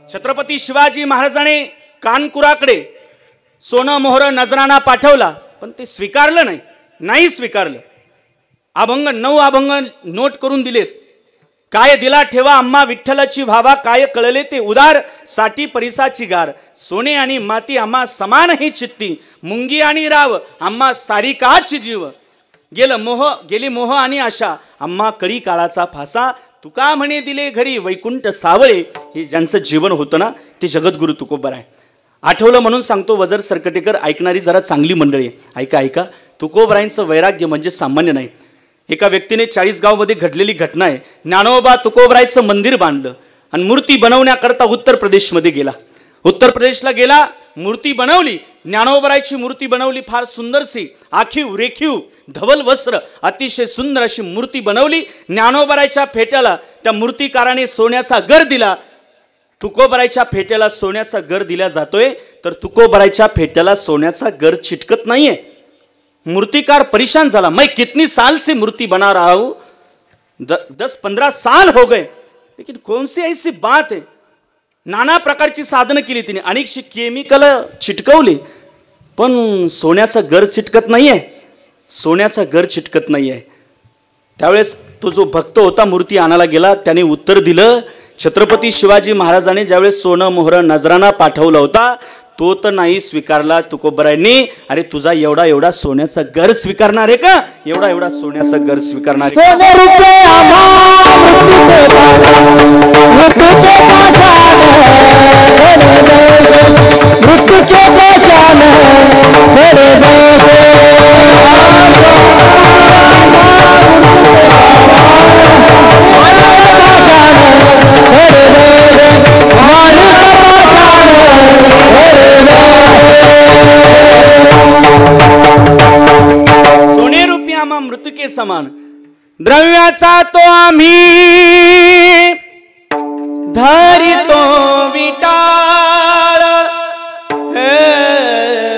छत्रपती शिवाजी महाराजांनी कानपुराकडे सोनं मोहर नजराणा पाठवला, पण ते स्वीकारलं नाही स्वीकारलं. अभंग 9 अभंग नोट करून दिलेत. काय दिला ठेवा अम्मा विठ्ठलाची भावा, काय कळले ते उदार साठी परिसाची गार. सोने आणि माती आम्हा समान ही चित्ती, मुंगी आणि राव आम्हा सारिकाची जीव. गेली मोह आणि आशा आम्हा कळी काळाचा फासा. तुका म्हणे दिले घरी वैकुंठ सावळे. हे ज्यांचं जीवन होतं ना ते जगद्गुरु तुकोबर आहे. आठवलं म्हणून सांगतो वजर सरकटेकर, ऐकणारी जरा चांगली मंडळी ऐका. तुकोबरायांचं वैराग्य म्हणजे सामान्य नाही. एका व्यक्तीने 40 गावमध्ये घडलेली घटना आहे. ज्ञानोबा तुकोबरायचं मंदिर बांधलं आणि मूर्ती बनवण्याकरता उत्तर प्रदेशमध्ये गेला. उत्तर प्रदेशला गेला, मूर्ती बनवली. ज्ञानोबरायची मूर्ती बनवली, फार सुंदरशी आखीव रेखीव धवल वस्त्र, अतिशय सुंदर अशी मूर्ती बनवली. ज्ञानोबरायच्या फेट्याला त्या मूर्तिकाराने सोन्याचा गर दिला. तुकोबरायच्या फेट्याला सोन्याचा गर दिला जातोय, तर तुकोबरायच्या फेट्याला सोन्याचा गर चिटकत नाहीये. मूर्तिकार परेशान झाला. मैं कितनी साल से मूर्ति बना रहा हूं, 10-15 साल हो गए, लेकिन कौन सी ऐसी बात है. नाना प्रकारची साधनं केली तिने, अनेकशी केमिकल चिटकवली, पण सोन्याचा गर चिटकत नाहीये. सोन्याचा गर चिटकत नाहीये. त्यावेळेस तो जो भक्त होता मूर्ती आणायला गेला, त्याने उत्तर दिलं, छत्रपती शिवाजी महाराजांनी ज्यावेळेस सोनं मोहर नजराणा पाठवला होता तो तर नाही स्वीकारला तुकोबरायांनी. अरे तुझा एवढा सोन्याचा घर स्वीकारणार आहे का? एवढा सोन्याचा घर स्वीकारणार आहे. मृत्यू के समान द्रव्याचा तो आम्ही धरितो विटाळ,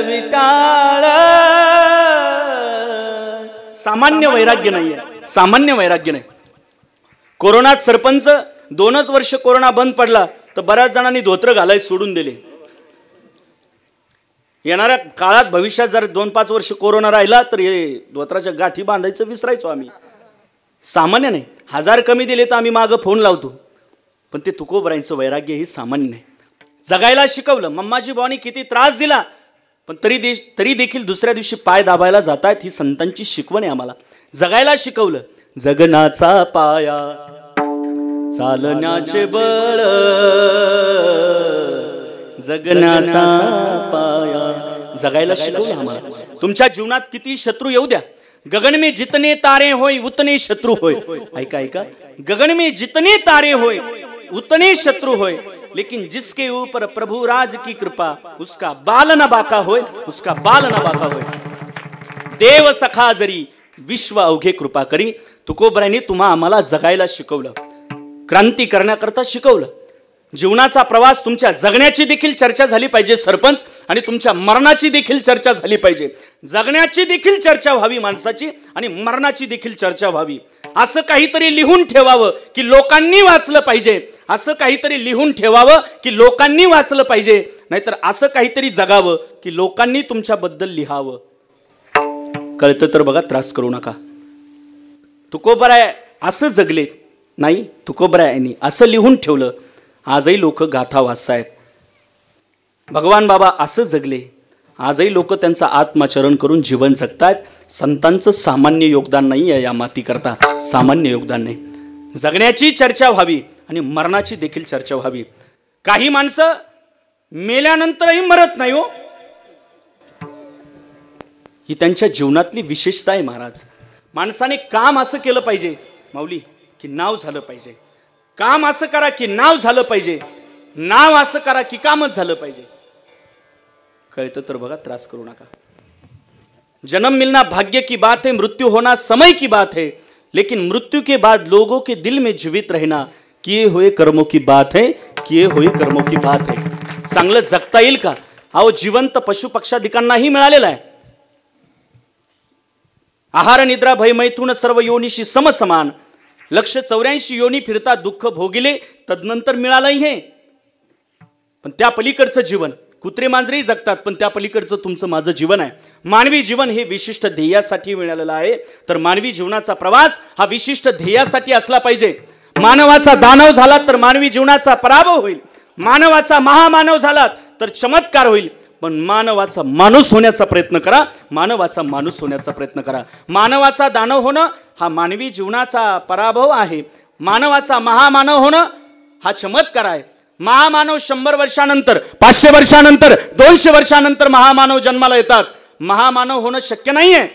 विटाळ. सामान्य वैराग्य नाहीये, सामान्य वैराग्य नाही. कोरोनात सरपंच 2च वर्ष कोरोना बंद पडला तर बऱ्याच जणांनी धोत्र घालाय सोडून दिले. येणाऱ्या काळात भविष्यात जर 2-5 वर्ष कोरोना राहिला तर हे धोत्राच्या गाठी बांधायचं विसरायचो आम्ही. सामान्य नाही. 1000 कमी दिले तर आम्ही मागं फोन लावतो, पण ते तुकोबरायांचं वैराग्य ही सामान्य नाही. जगायला शिकवलं. मम्माजी भावानी किती त्रास दिला, पण तरी देखील दुसऱ्या दिवशी पाय दाबायला जातात. ही संतांची शिकवण आहे. आम्हाला जगायला शिकवलं. जगण्याचा पाया चालण्याचे बळ, जगण्याचा पाया जगायला शिकवलं आम्हाला. तुमच्या जीवनात किती शत्रू येऊ द्या, गगन में जितने तारे होय उतने शत्रु होय. ऐका, गगन में जितने तारे होय उतने शत्रु होय, लेकिन जिसके ऊपर प्रभु राज की कृपा उसका बाल न बाका होय, उसका बाल न बाका होय. देव सखा जरी विश्व अवघे कृपा करी. तुकोबरायांनी आम्हाला जगायला शिकवलं, क्रांती करण्याकरता शिकवलं. जीवनाचा प्रवास तुमच्या जगण्याची देखील चर्चा झाली पाहिजे सरपंच, आणि तुमच्या मरणाची देखील चर्चा झाली पाहिजे. जगण्याची देखील चर्चा व्हावी माणसाची, आणि मरणाची देखील चर्चा व्हावी. असं काहीतरी लिहून ठेवावं की लोकांनी वाचलं पाहिजे. असं काहीतरी लिहून ठेवावं की लोकांनी वाचलं पाहिजे. नाहीतर असं काहीतरी जगावं की लोकांनी तुमच्याबद्दल लिहावं. कळतं तर बघा, त्रास करू नका. तुकोबराय असं जगले नाही, तुकोबरायांनी असं लिहून ठेवलं. आजही लोक गाथा वाचतायत. भगवान बाबा असं जगले. आजही लोक त्यांचा आत्मचरण करून जीवन जगतात. संतांचं सामान्य योगदान नाही आहे या माती करता, सामान्य योगदान नाही. जगण्याची चर्चा व्हावी आणि मरणाची देखील चर्चा व्हावी. काही माणसं मेल्यानंतरही मरत नाही हो, ही त्यांच्या जीवनातली विशेषता आहे. महाराज, माणसाने काम असं केलं पाहिजे माऊली की नाव झालं पाहिजे. काम असं करा की नाव झालं पाहिजे. नाव असं करा की कामच झालं पाहिजे. कळतं तर बघा, त्रास करू नका. जन्म मिलना भाग्य की बात है, मृत्यू होना समय की बात है, लेकिन मृत्यू के बाद लोगों के दिल में जीवित रहना किए हुए कर्मों की बात है, किए हुए कर्मों की बात है. चांगलं जगता येईल का? अहो, जिवंत पशु पक्षाधिकांनाही मिळालेला आहे. आहार निद्रा भय मैथुन सर्व योनीशी समसमान, 184 योनी फिरता दुःख भोगिले तदनंतर मिळालं हे. पण त्या पलीकडचं जीवन, कुत्रे मांजरेही जगतात पण त्या पलीकडचं तुमचं माझं जीवन आहे. मानवी जीवन हे विशिष्ट ध्येयासाठी मिळालेलं आहे. तर मानवी जीवनाचा प्रवास हा विशिष्ट ध्येयासाठी असला पाहिजे. मानवाचा दानव झाला तर मानवी जीवनाचा पराभव होईल. मानवाचा महामानव झाला तर चमत्कार होईल. पण मानवाचा माणूस होण्याचा प्रयत्न करा. मानवाचा माणूस होण्याचा प्रयत्न करा. मानवाचा दानव होणं हा मानवी जीवनाचा पराभव आहे. मानवाचा महामानव होणं हा चमत्कार आहे. महामानव 100 वर्षानंतर, 500 वर्षानंतर, 200 वर्षानंतर महामानव जन्माला येतात. महामानव होणं शक्य नाहीये.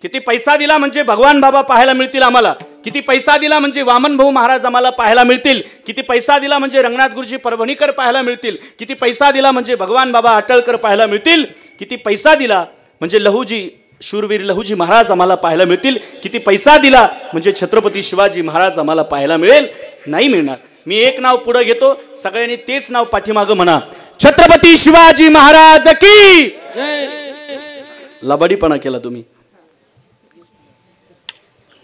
किती पैसा दिला म्हणजे भगवान बाबा पाहायला मिळतील आम्हाला. किती पैसा दिला म्हणजे वामन भाऊ महाराज आम्हाला पाहायला मिळतील. किती पैसा दिला म्हणजे रंगनाथ गुरुजी परभणीकर पाहायला मिळतील. किती पैसा दिला म्हणजे भगवान बाबा अटळकर पाहायला मिळतील. किती पैसा दिला म्हणजे लहूजी, शूरवीर लहूजी महाराज आम्हाला पाहायला मिळतील. किती पैसा दिला म्हणजे छत्रपती शिवाजी महाराज आम्हाला पाहायला मिळेल? नाही मिळणार. मी एक नाव पुढे घेतो, सगळ्यांनी तेच नाव पाठीमागं म्हणा. छत्रपती शिवाजी महाराज की. लबाडीपणा केला तुम्ही.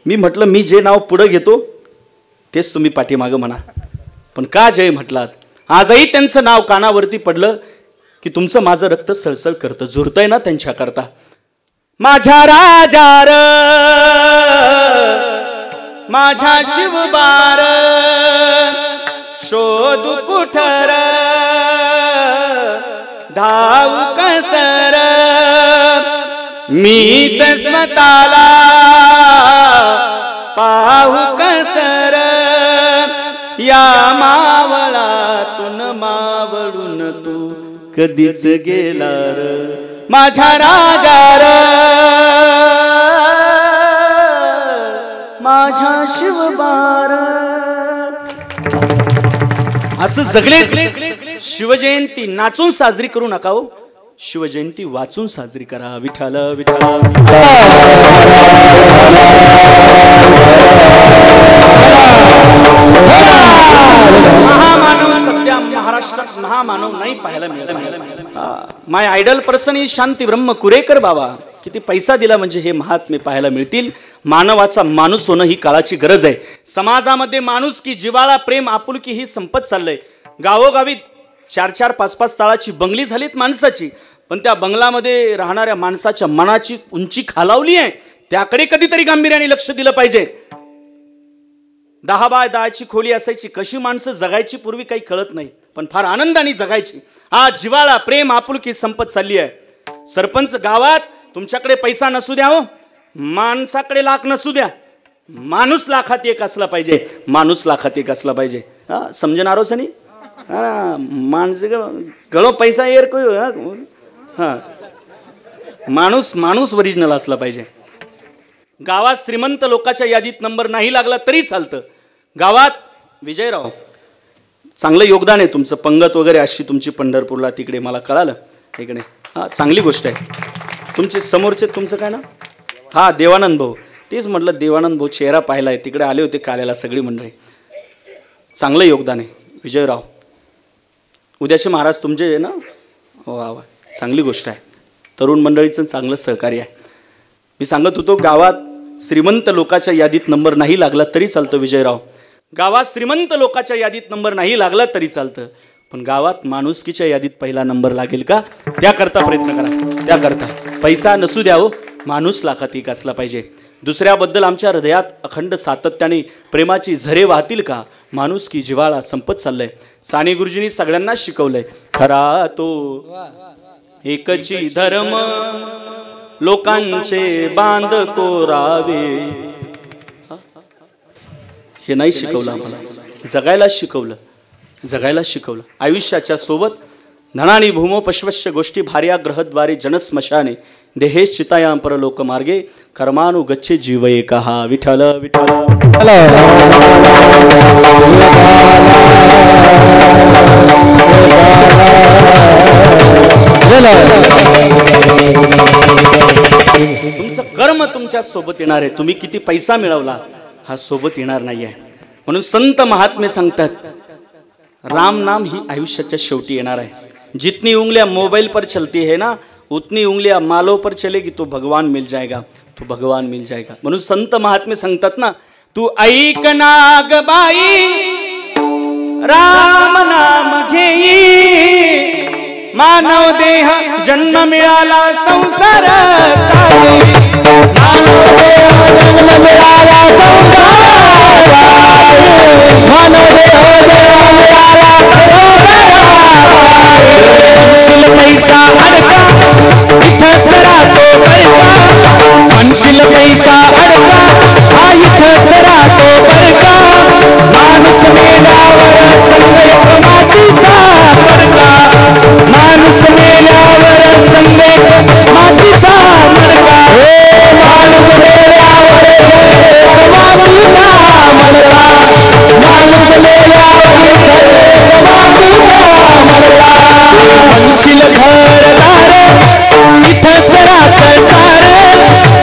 मी म्हटलं मी जे नाव पुढे घेतो तेच तुम्ही पाठीमागं म्हणा. पण का जय म्हटलात? आजही त्यांचं नाव कानावरती पडलं की तुमचं माझं रक्त सळसळ करतं, झुरतंय ना त्यांच्याकरता. माझ्या राजार, माझ्या शिवबार, शोधू कुठर, धावू कसर, मीच स्वतःला पाहू कसर, या मावळातून मावळून तू कधीच गेला र माझ्या राजार, माझ्या शिवबार. असं जगले शिवजयंती नाचून साजरी करू नका हो. शिवजयंती वाचून साजरी करा. विठ्ठल विठ्ठल. महामानव सध्या महाराष्ट्रात महामानव नाही पाहायला मिळाला. माय आयडल पर्सन इज शांती ब्रह्म कुरेकर बाबा. किती पैसा दिला म्हणजे हे महात्मे पाहायला मिळतील. मानवाचा माणूस होणं ही काळाची गरज आहे. समाजामध्ये माणुसकी, जिव्हाळा, प्रेम, आपुलकी ही संपत चाललंय. गावोगावी 4-4, 5-5 तळाची बंगली झालीत माणसाची. पण त्या बंगलामध्ये राहणाऱ्या माणसाच्या मनाची उंची खालावली आहे. त्याकडे कधीतरी गांभीर्याने लक्ष दिलं पाहिजे. 10 बाय 10ची खोली असायची. कशी माणसं जगायची पूर्वी काही कळत नाही, पण फार आनंदाने जगायची. आज जिव्हाळा, प्रेम, आपुलकी संपत चालली आहे. सरपंच गावात तुमच्याकडे पैसा नसू द्या हो, माणसाकडे लाख नसू द्या, माणूस लाखात एक असला पाहिजे. माणूस लाखात एक असला पाहिजे. समजणारोच नाही. माणसे गळो पैसा येर हा माणूस माणूस ओरिजिनल असला पाहिजे. गावात श्रीमंत लोकांच्या यादीत नंबर नाही लागला तरी चालतं. गावात विजयराव चांगलं योगदान आहे तुमचं. पंगत वगैरे अशी तुमची पंढरपूरला तिकडे मला कळालं इकडे. हा चांगली गोष्ट आहे. तुमचे समोरचे तुमचं काय ना? हा देवानंद भाऊ. तेच म्हटलं देवानंद भाऊ चेहरा पाहिलाय. तिकडे आले होते काल्याला सगळी मंडळी. चांगलं योगदान आहे विजयराव. उद्याचे महाराज तुमचे आहे ना? हो वा वा, चांगली गोष्ट आहे. तरुण मंडळीचं चांगलं सहकार्य आहे. मी सांगत होतो गावात श्रीमंत लोकांच्या यादीत नंबर नाही लागला तरी चालतं विजयराव. गावात श्रीमंत लोकांच्या यादीत नंबर नाही लागला तरी चालतं, पण गावात माणुसकीच्या यादीत पहिला नंबर लागेल का त्याकरता प्रयत्न करा. त्याकरता पैसा नसू द्या हो, माणूस लाखात एक असला पाहिजे. दुसऱ्याबद्दल आमच्या हृदयात अखंड सातत्याने प्रेमाची झरे वाहतील का? माणुसकी, जिव्हाळा संपत चाललंय. साने गुरुजींनी सगळ्यांना शिकवलंय. खरा तो एकची धर्म, लोकांचे बांध कोरावे. हे नाही शिकवलं आम्हाला, जगायला शिकवलं. जगायला शिकवलं. आयुष्याच्या सोबत धनानी भूमो पश्वश्य गोष्टी भार्या ग्रहद्वारे जनस्मशाने देहेश चितायां परलोक मार्गे कर्मानु गच्छे जीव एकः. विठ्ठल विठ्ठल. तुमचं कर्म तुमच्या सोबत येणार आहे. तुम्ही किती पैसा मिळवला हा सोबत येणार नाहीये. म्हणून संत महात्मे सांगतात राम नाम ही आयुष्याच्या शेवटी येणार आहे. जितनी उंगलियां मोबाइल पर चलती है ना, उतनी उंगलियां मालों पर चलेगी तो भगवान मिल जाएगा. तो भगवान मिल जाएगा. म्हणून संत महात्मे सांगतात ना, तू ऐक नागबाई राम नाम घेई, मानव देह जन्म मिळाला संसार काळी, मानव देह जन्म मिळाला संसार काळी, मानव देह जन्म मिळाला संसार काळी, म्हणशील पैसा अडका इथंच राहतो बरका, म्हणशील पैसा अडका हा इथंच राहतो बरका, माणूस मेल्यावर संदेश मातीचा बरका, माणूस मेल्यावर संदेश मातीचा बरका, हे माणूस मेल्यावर मातीचा बरका, माणूस मेल्यावर मातीचा बरका, म्हणशील घरदार इथंच राहतं सारं,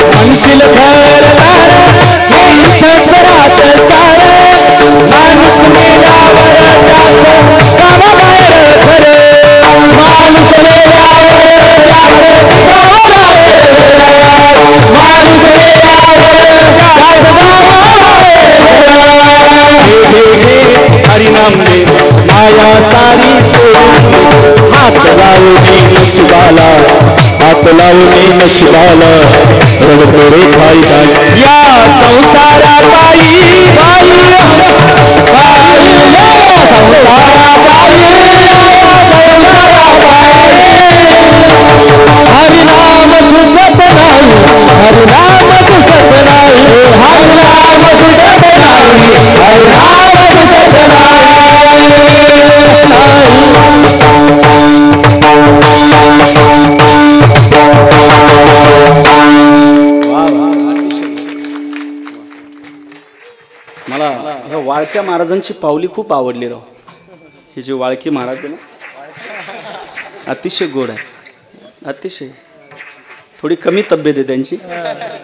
म्हणशील घरदार हे इथंच राहतं सारं, माणूस मेल्यावर त्याचं गावाबाहेर खरं, माणूस मेल्यावर त्याचं गावाबाहेर खरं, माणूस मेल्यावर त्याचं गावाबाहेर खरं, हरिनाम दे माया सारी सोडून हात लावणे नशिबाला, हात लावणे नशिबाला, रडतो रे फायदा या संसाराबाई, बाई बाई संसाराबाई, हरिनाम तुझत नाही, हरिनाम तुझत नाही, हरिनाम तुझत नाही, हरिनाम तुझत नाही. मला ह्या वाळक्या महाराजांची पावली खूप आवडली राव. हे जे वाळकी महाराज आहे ना, अतिशय गोड आहे, अतिशय. थोडी कमी तब्येत आहे त्यांची,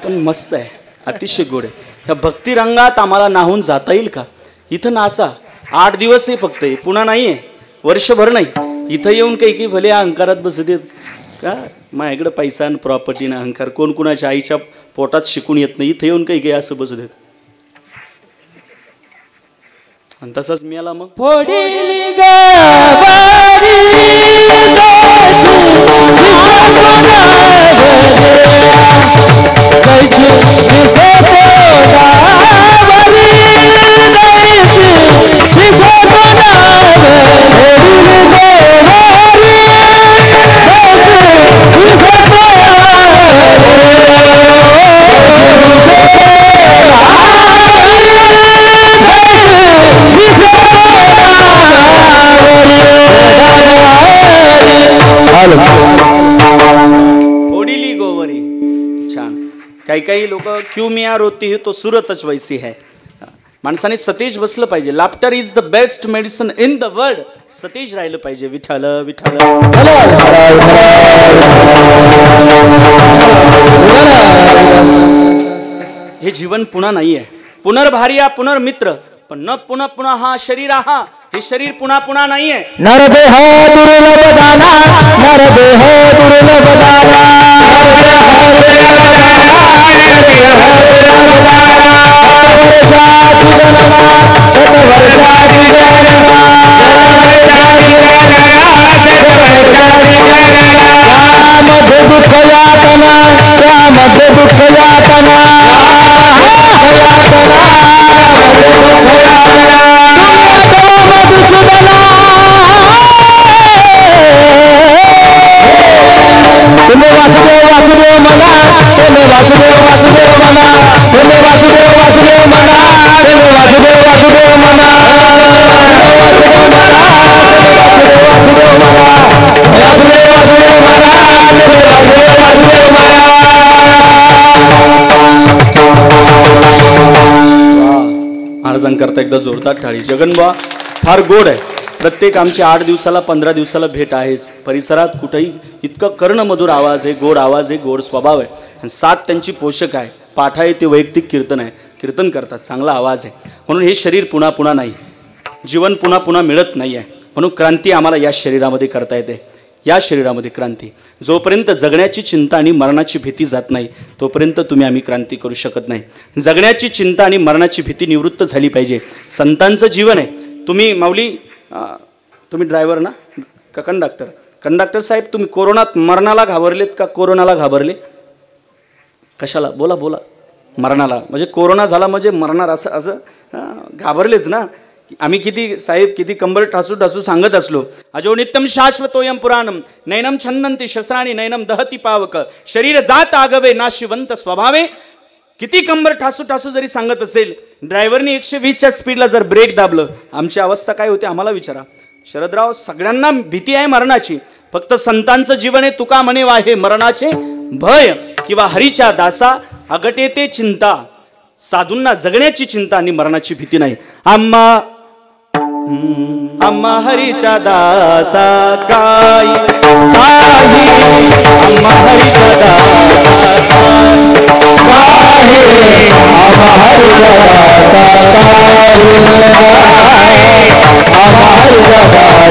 पण मस्त आहे, अतिशय गोड आहे. ह्या भक्तिरंगात आम्हाला नाहून जाता येईल का? इथं नासा 8 दिवस आहे फक्त, पुन्हा नाही आहे, वर्षभर नाही. इथं येऊन काही भले अहंकारात बसत का, माझ्याकडे पैसा आणि प्रॉपर्टी ना अहंकार, कोण कुणाच्या आईच्या पोटात शिकून येत नाही. इथं येऊन काही असं बसत आहेत. आणि तसंच मी आला मग ओडिली गोवरी. छान. काही लोक क्यू मिया रोती है तो सूरतच वैसी है. माणसाने सतेज बसलं पाहिजे. Laughter is the best medicine in the world. सतेज राहिलं पाहिजे. विठ्ठल विठ्ठल. हे जीवन पुन्हा नाहीये. पुनर्भार्या पुनर्मित्र, पण न पुन्हा पुन्हा हा शरीर हा, हे शरीर पुन्हा पुन्हा नाहीये. नरदेह दुर्लभ दाना, नरदेह दुर्लभ दाना, मध्ये दुःख यातना, त्यामध्ये दुःख यातना, तुम्ही वासुदेव वासुदेव म्हणा, तुम्ही वासुदेव वासुदेव म्हणा, तुम्ही वासुदेव वासुदेव म्हणा, तुम्ही वासुदेव वासुदेव म्हणा, वासुदेव वासुदेव म्हणा, वासुदेव वासुदेव म्हणा. महाराजांकरता एकदा जोरदार टाळी. जगनबा फार गोड आहे. प्रत्येक आमची 8 दिवसाला 15 दिवसाला भेट आहेच. परिसरात कुठेही इतकं कर्णमधुर आवाज आहे, गोड आवाज आहे, गोड स्वभाव आहे. आणि 7 त्यांची पोषक आहे. पाठ आहे ते वैयक्तिक कीर्तन आहे, कीर्तन करतात, चांगला आवाज आहे. म्हणून हे शरीर पुन्हा पुन्हा नाही, जीवन पुन्हा पुन्हा मिळत नाही आहे. म्हणून क्रांती आम्हाला या शरीरामध्ये करता येते. या शरीरामध्ये क्रांती. जोपर्यंत जगण्याची चिंता आणि मरणाची भीती जात नाही तोपर्यंत आम्ही क्रांती करू शकत नाही. जगण्याची चिंता आणि मरणाची भीती निवृत्त झाली पाहिजे. संतांचं जीवन आहे. तुम्ही माऊली, तुम्ही ड्रायव्हर ना का कंडक्टर? कंडक्टर साहेब, तुम्ही कोरोनात मरणाला घाबरलेत का कोरोनाला घाबरले? कशाला? बोला बोला. मरणाला म्हणजे कोरोना झाला म्हणजे मरणार असं असं घाबरलेच ना. आम्ही किती साहेब किती कंबर ठासू ठासू सांगत असलो, अजो नित्यम शाश्वतोयम पुराणम नैनम छंदंती शस्त्राणी नैनम दहती पावक शरीर जात आगवे नाशिवंत स्वभावे. किती कंबर ठासू ठासू जरी सांगत असेल, ड्रायव्हरनी 120च्या स्पीडला जर ब्रेक दाबलं, आमची अवस्था काय होते आम्हाला विचारा. शरदराव, सगळ्यांना भीती आहे मरणाची, फक्त संतांचं जीवन आहे तुका म्हणे वाहे मरणाचे भय, किंवा हरीच्या दासा अगटे ते चिंता. साधूंना जगण्याची चिंता आणि मरणाची भीती नाही. आम्हा आम्हा हरीच्या दासा काय काही, आम्हा हरीच्या दासा काही, आम्हा हरीच्या दासा काही, आम्हा हरीच्या दासा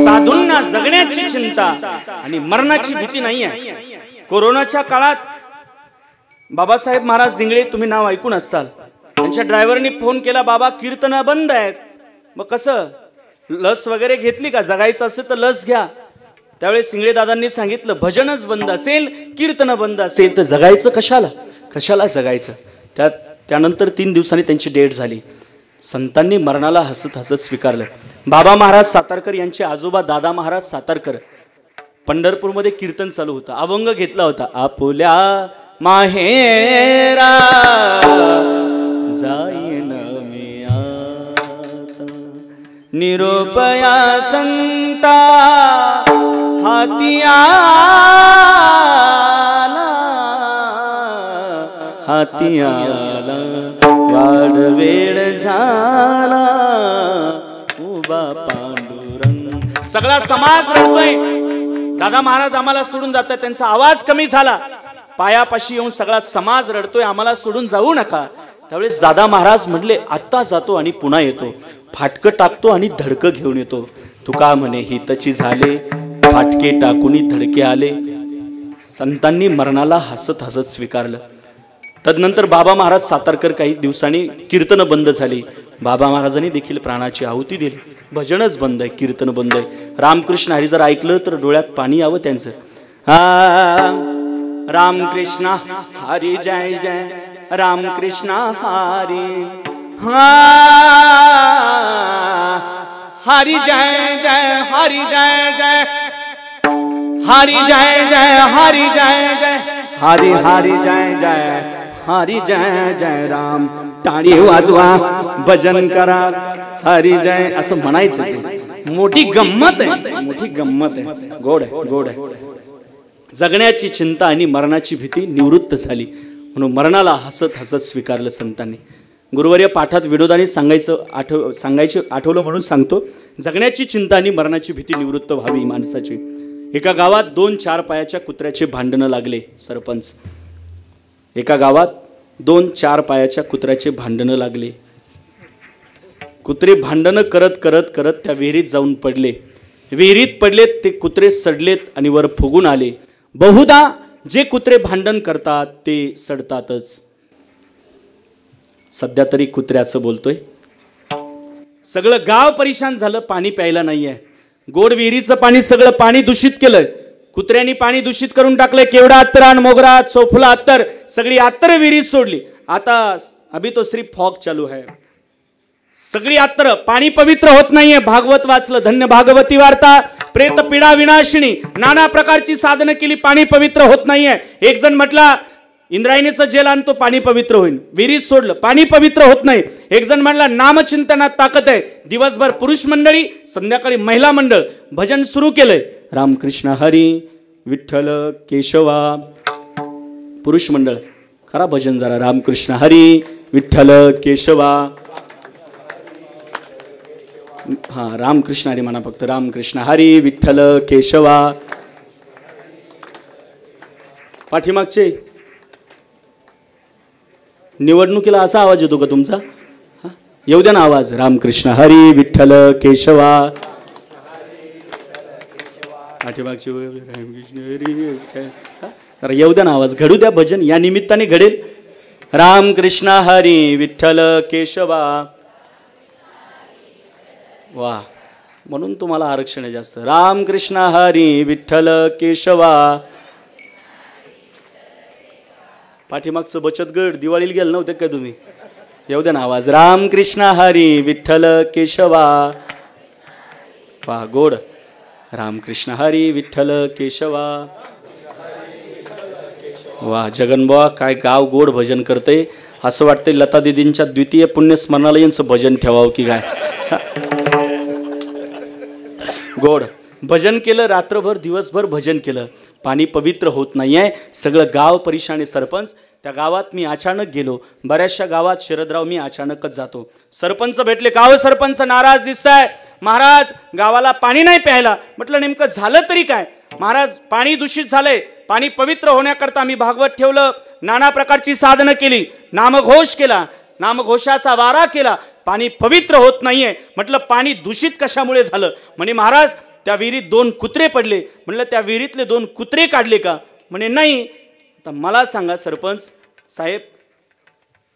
साधूंना जगण्याची चिंता आणि मरणाची भीती नाही आहे. कोरोनाच्या काळात बाबासाहेब महाराज जिंगळे, तुम्ही नाव ऐकून असाल, त्यांच्या ड्रायव्हरनी फोन केला, बाबा कीर्तन बंद आहेत. मग कसं, लस वगैरे घेतली का? जगायचं असेल तर लस घ्या. त्यावेळेस सिंगळे दादांनी सांगितलं, भजनच बंद असेल, कीर्तन बंद असेल तर जगायचं कशाला? कशाला जगायचं? त्यानंतर 3 दिवसांनी त्यांची डेट झाली. संतांनी मरणाला हसत हसत स्वीकारलं. बाबा महाराज सातारकर यांचे आजोबा दादा महाराज सातारकर पंढरपूरमध्ये कीर्तन चालू होतं, अभंग घेतला होता. आपुल्या माहेरा जाईन मी आता, निरोपया संता हाती आला, हाती आला, वाढ वेळ झाला, उभा पांडुरंग. सगळा समाज रडतोय. दादा महाराज आम्हाला सोडून जातात, त्यांचा आवाज कमी झाला, पायापाशी येऊन सगळा समाज रडतोय, आम्हाला सोडून जाऊ नका. त्यावेळेस दादा महाराज म्हटले, आत्ता जातो आणि पुन्हा येतो, फाटकं टाकतो आणि धडकं घेऊन येतो. तुका म्हणे हितची झाले, फाटके टाकून धडके आले. संतांनी मरणाला हसत हसत स्वीकारलं. तदनंतर बाबा महाराज सातारकर काही दिवसांनी कीर्तन बंद झाली. बाबा महाराजांनी देखील प्राणाची आहुती दिली. भजनच बंद आहे, कीर्तन बंद आहे. रामकृष्ण हरी जर ऐकलं तर डोळ्यात पाणी यावं त्यांचं. रामकृष्ण हरी जय जय, रामकृष्ण हरी, हरी जय जय, हरी जय जय, हरी जय जय, हरी जय जय, हरी हरी जय जय, हरी जय जय राम. टाळी वाजवा, भजन करा, हरी जय असं म्हणायचं. मोठी गंमत आहे, मोठी गंमत आहे. गोड आहे, गोड आहे. जगण्याची चिंता आणि मरणाची भीती निवृत्त झाली, म्हणून मरणाला हसत हसत स्वीकारलं संतांनी. गुरुवर्य पाठात विनोदाने सांगायचे आठवलं म्हणून सांगतो. जगण्याची चिंता आणि मरणाची भीती निवृत्त व्हावी माणसाची. एका गावात 2 4 पायाच्या कुत्र्याचे भांडणं लागले. सरपंच, एका गावात 2 4 पायाच्या कुत्र्याचे भांडणं लागले. कुत्रे भांडणं करत करत करत त्या विहिरीत जाऊन पडले. विहिरीत पडलेत ते कुत्रे सडलेत आणि वर फुगून आले. बहुधा जे कुत्रे भांडण करतात ते सडतातच. सध्या तरी कुत्र्याचं बोलतोय. सगळं गाव परेशान झालं, पाणी प्यायला नाहीये. गोड विहिरीचं पाणी सगळं पाणी दूषित केलंय. कुत्र्यांनी पाणी दूषित करून टाकलंय. केवडा अत्तर, मोगरा, चोफला अत्तर, सगळी अत्तर विहिरीत सोडली. आता अभी तो सिर्फ फॉग चालू है. सगळी अत्तर, पाणी पवित्र होत नाहीये. भागवत वाचलं, धन्य भागवती वार्ता. प्रेत पीडा विनाशिनी, नाना प्रकारची साधनं केली, पाणी पवित्र होत नाहीये. एक जण म्हटला इंद्रायणीचं जेल आणतो, पाणी पवित्र होईल. विहिरीत सोडलं, पाणी पवित्र होत नाही. एक जण म्हटला नामचिंतनात ताकद आहे. दिवसभर पुरुष मंडळी, संध्याकाळी महिला मंडळ भजन सुरू केलंय. रामकृष्ण हरी, विठ्ठल केशवा, पुरुष मंडळ करा भजन जरा. रामकृष्ण हरी विठ्ठल केशवा. हा रामकृष्ण हरी म्हणा फक्त. रामकृष्ण हरी विठ्ठल केशवा. पाठीमागचे निवडणुकीला असा आवाज येतो का तुमचा? येऊ द्या ना आवाज. रामकृष्ण हरी विठ्ठल केशवा. पाठीमागचे रामकृष्ण हरी. तर येऊ द्या ना आवाज. घडू द्या भजन. या निमित्ताने घडेल. रामकृष्ण हरी विठ्ठल केशवा. वा म्हणून तुम्हाला आरक्षण आहे जास्त. रामकृष्ण हरी विठ्ठल केशवा. पाठीमागचं बचत गट दिवाळीला गेलं नव्हते काय तुम्ही? येऊ द्या ना आवाज. रामकृष्ण हरी विठ्ठल केशवा. वा गोड. रामकृष्ण हरी विठ्ठल केशवा. वा जगनबुवा काय गाव गोड भजन करते. असं वाटतंय लता दिदींच्या द्वितीय पुण्यस्मरणाला यांचं भजन ठेवावं की काय. गोड भजन केलं. रात्रभर दिवसभर भजन केलं. पाणी पवित्र होत नाही आहे. सगळं गाव परेशान. सरपंच त्या गावात मी अचानक गेलो. बऱ्याचशा गावात शरदराव मी अचानकच जातो. सरपंच भेटले. का हो सरपंच नाराज दिसताय? महाराज गावाला पाणी नाही प्यायला. म्हटलं नेमकं झालं तरी काय? महाराज पाणी दूषित झालंय. पाणी पवित्र होण्याकरता आम्ही भागवत ठेवलं. नाना प्रकारची साधनं केली. नामघोष केला. नामघोषाचा वारा केला. पाणी पवित्र होत नाहीये. म्हटलं पाणी दूषित कशामुळे झालं? म्हणे महाराज त्या विहिरीत 2 कुत्रे पडले. म्हटलं त्या विहिरीतले 2 कुत्रे काढले का? म्हणे नाही. आता मला सांगा सरपंच साहेब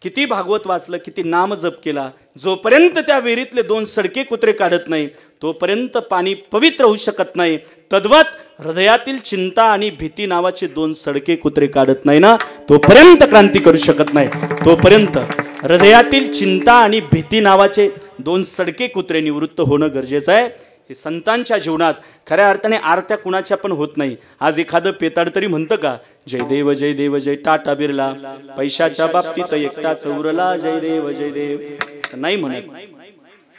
किती भागवत वाचलं, किती नाम जप केला, जोपर्यंत त्या विहिरीतले 2 सडके कुत्रे काढत नाही तोपर्यंत पाणी पवित्र होऊ शकत नाही. तद्वत हृदयातील चिंता आणि भीती नावाचे 2 सडके कुत्रे काढत नाही ना तोपर्यंत क्रांती करू शकत नाही. तोपर्यंत हृदयातील चिंता आणि भीती नावाचे 2 सडके कुत्रे निवृत्त होणं गरजेचं आहे. हे संतांच्या जीवनात खऱ्या अर्थाने आरत्या कुणाच्या पण होत नाही. आज एखादं पेताड तरी म्हणतं का जय देव जय देव जय टाटा बिर्ला, पैशाच्या बाबतीत एकटाच उरला जय देव जय देव, असं नाही म्हणत.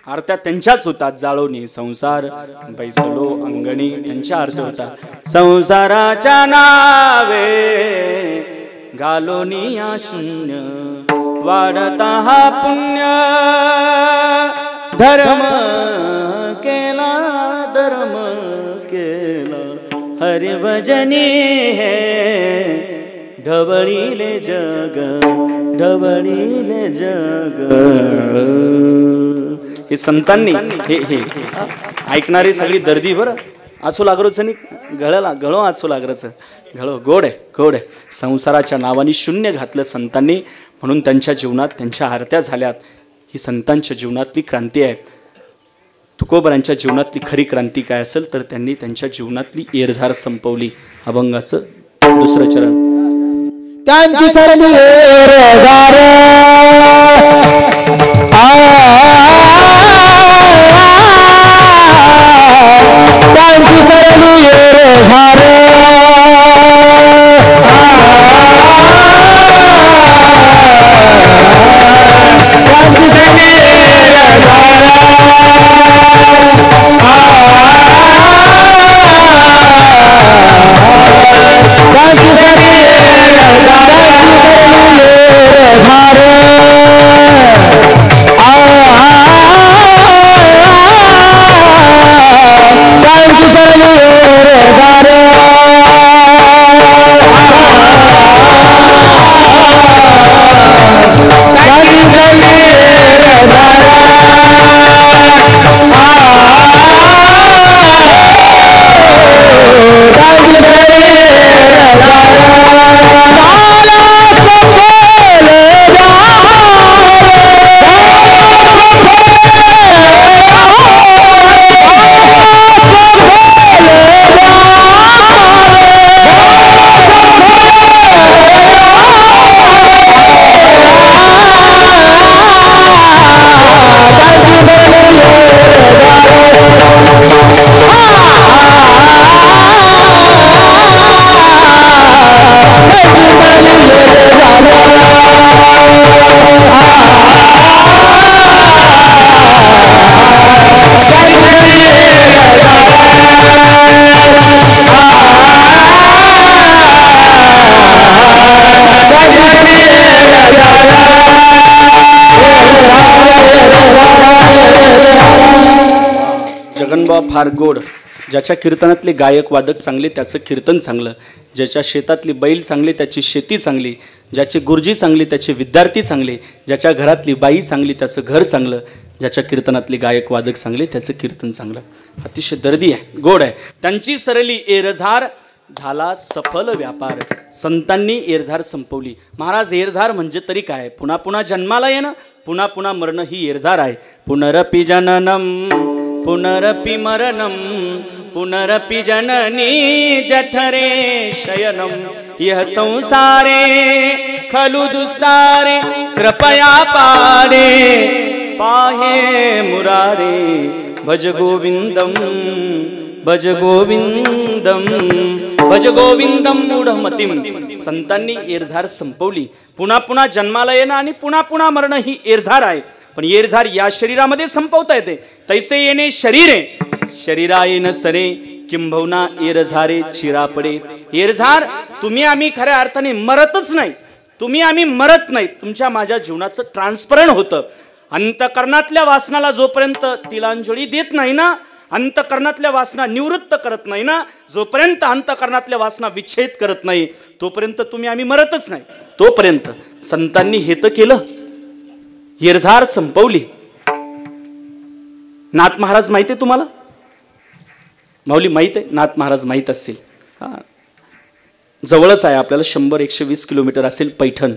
आरत्या त्यांच्याच होतात. जाळोनी संसार बैसलो अंगणी त्यांच्या आरत्या होतात. संसाराच्या नावे घालोनिया शून्य वाढता हा पुण्य, धर्म केला धर्म केला हरि भजनी है ढवळीले जग ढवळीले जग. हे संतांनी हे ऐकणारी सगळी दर्दी बरं आचू लागरोच नाही गळो आचू लागरच गळो. गोड आहे गोड आहे. संसाराच्या नावाने शून्य घातलं संतांनी म्हणून त्यांच्या जीवनात त्यांच्या आरत्या झाल्यात. ही संतांच्या जीवनातली क्रांती आहे. तुकोबरांच्या जीवनातली खरी क्रांती काय असेल तर त्यांनी त्यांच्या जीवनातली एरझार संपवली. अभंगाचं 2रं चरण. त्यांची सरली एरझार त्यांची सरली एरझार फार गोड. ज्याच्या कीर्तनातले गायक वादक चांगले त्याचं कीर्तन चांगलं, ज्याच्या शेतातली बैल चांगली त्याची शेती चांगली, ज्याची गुरुजी चांगली त्याचे विद्यार्थी चांगले, ज्याच्या घरातली बाई चांगली त्याचं घर चांगलं, ज्याच्या कीर्तनातले गायक वादक चांगले त्याचं कीर्तन चांगलं. अतिशय दर्दी आहे, गोड आहे. त्यांची सरली एरझार झाला सफल व्यापार. संतांनी एरझार संपवली. महाराज एरझार म्हणजे तरी काय? पुन्हा पुन्हा जन्माला येणं, पुन्हा पुन्हा मरणं ही एरझार आहे. पुनरपि जननम पुनरपि मरणम पुनरपि जननी जठरे शयनम यह संसारे खलु दुस्तारे कृपया पारे पाहे मुरारे भज गोविंदम भज गोविंदम भज गोविंदम मूढमतीम. संतांनी एरझार संपवली. पुन्हा पुन्हा जन्माला येणं आणि पुन्हा पुन्हा मरणं ही एरझार आहे. पण एरझार या शरीरामध्ये संपवता येते. तैसे येणे शरीरे शरीरा येण सरे किंबहुना एरझारे चिरापडे. एरझार तुम्ही आम्ही खऱ्या अर्थाने मरतच नाही, तुम्ही आम्ही मरत नाही. तुमच्या माझ्या जीवनाचं ट्रान्सफरण होतं. अंतकरणातल्या वासनाला जोपर्यंत तिलांजली देत नाही ना, अंतकरणातल्या वासना निवृत्त करत नाही ना, जोपर्यंत अंतकरणातल्या वासना विच्छेद करत नाही तोपर्यंत तुम्ही आम्ही मरतच नाही. तोपर्यंत संतांनी हे तर केलं, एरझार संपवली. नाथ महाराज माहिती आहे तुम्हाला? माऊली माहित आहे? नाथ महाराज माहीत असतील. हा, जवळच आहे आपल्याला, 100-120 किलोमीटर असेल पैठण.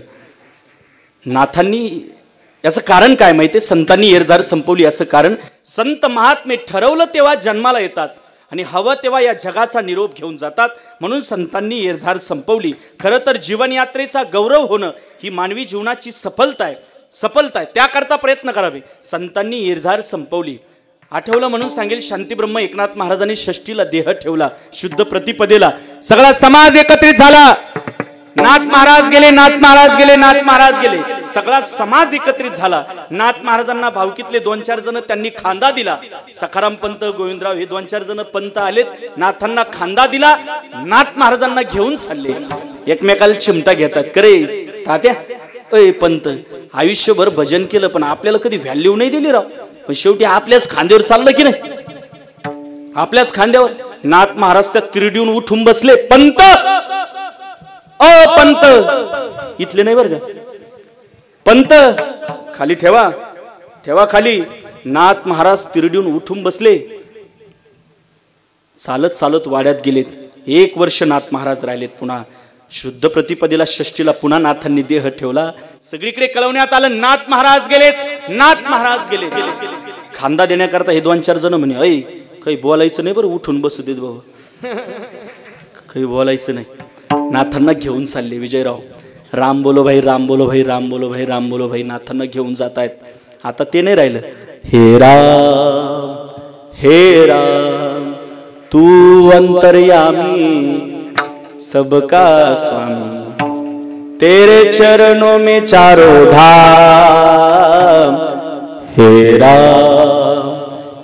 नाथांनी याचं कारण काय माहिती आहे? संतांनी एरझार संपवली याचं कारण, संत महात्मे ठरवलं तेव्हा जन्माला येतात आणि हवं तेव्हा या जगाचा निरोप घेऊन जातात. म्हणून संतांनी एरझार संपवली. खरं तर जीवनयात्रेचा गौरव होणं ही मानवी जीवनाची सफलता आहे, सफलता आहे. त्याकरता प्रयत्न करावे. संतांनी एरझार संपवली. आठवलं म्हणून सांगेल, शांतीब्रह्म एकनाथ महाराजांनी षष्टीला देह ठेवला, शुद्ध प्रतिपदेला सगळा समाज एकत्रित झाला. नाथ महाराज गेले, नाथ महाराज गेले, नाथ महाराज गेले, सगळा समाज एकत्रित झाला. नाथ महाराजांना भावकीतले 2-4 जण त्यांनी खांदा दिला. सखाराम पंत, गोविंदराव हे 2-4 जण पंत आलेत, नाथांना खांदा दिला. नाथ महाराजांना घेऊन चालले. एकमेकाला चिमटा घेतात. करे तात्या, अय पंत, आयुष्यभर भजन केलं पण आपल्याला कधी व्हॅल्यू नाही दिली राव. पण शेवटी आपल्याच खांद्यावर चाललं की नाही? आपल्याच खांद्यावर. नाथ महाराज त्या तिरडीहून उठून बसले. पंत, ओ पंत, इथले नाही बरं का, पंत खाली ठेवा, ठेवा खाली. नाथ महाराज तिरडीहून उठून बसले. चालत चालत वाड्यात गेलेत. 1 वर्ष नाथ महाराज राहिलेत. पुन्हा शुद्ध प्रतिपदेला षष्टीला पुन्हा नाथांनी देह ठेवला. सगळीकडे कळवण्यात आलं, नाथ महाराज गेलेत, नाथ महाराज गेलेत. खांदा देण्याकरता हे 2-4 जण म्हणे, अय काही बोलायचं नाही बरं, उठून बसू देत बाबा, काही बोलायचं नाही. नाथांना घेऊन चालले. विजयराव, राम बोलो भाई, राम बोलो भाई, राम बोलो भाई, राम बोलो भाई, नाथांना घेऊन जात आहेत. आता ते नाही राहिलं. हे राम तू अंतर्यामी सबका स्वामी, तेरे चरणों में चारों धाम.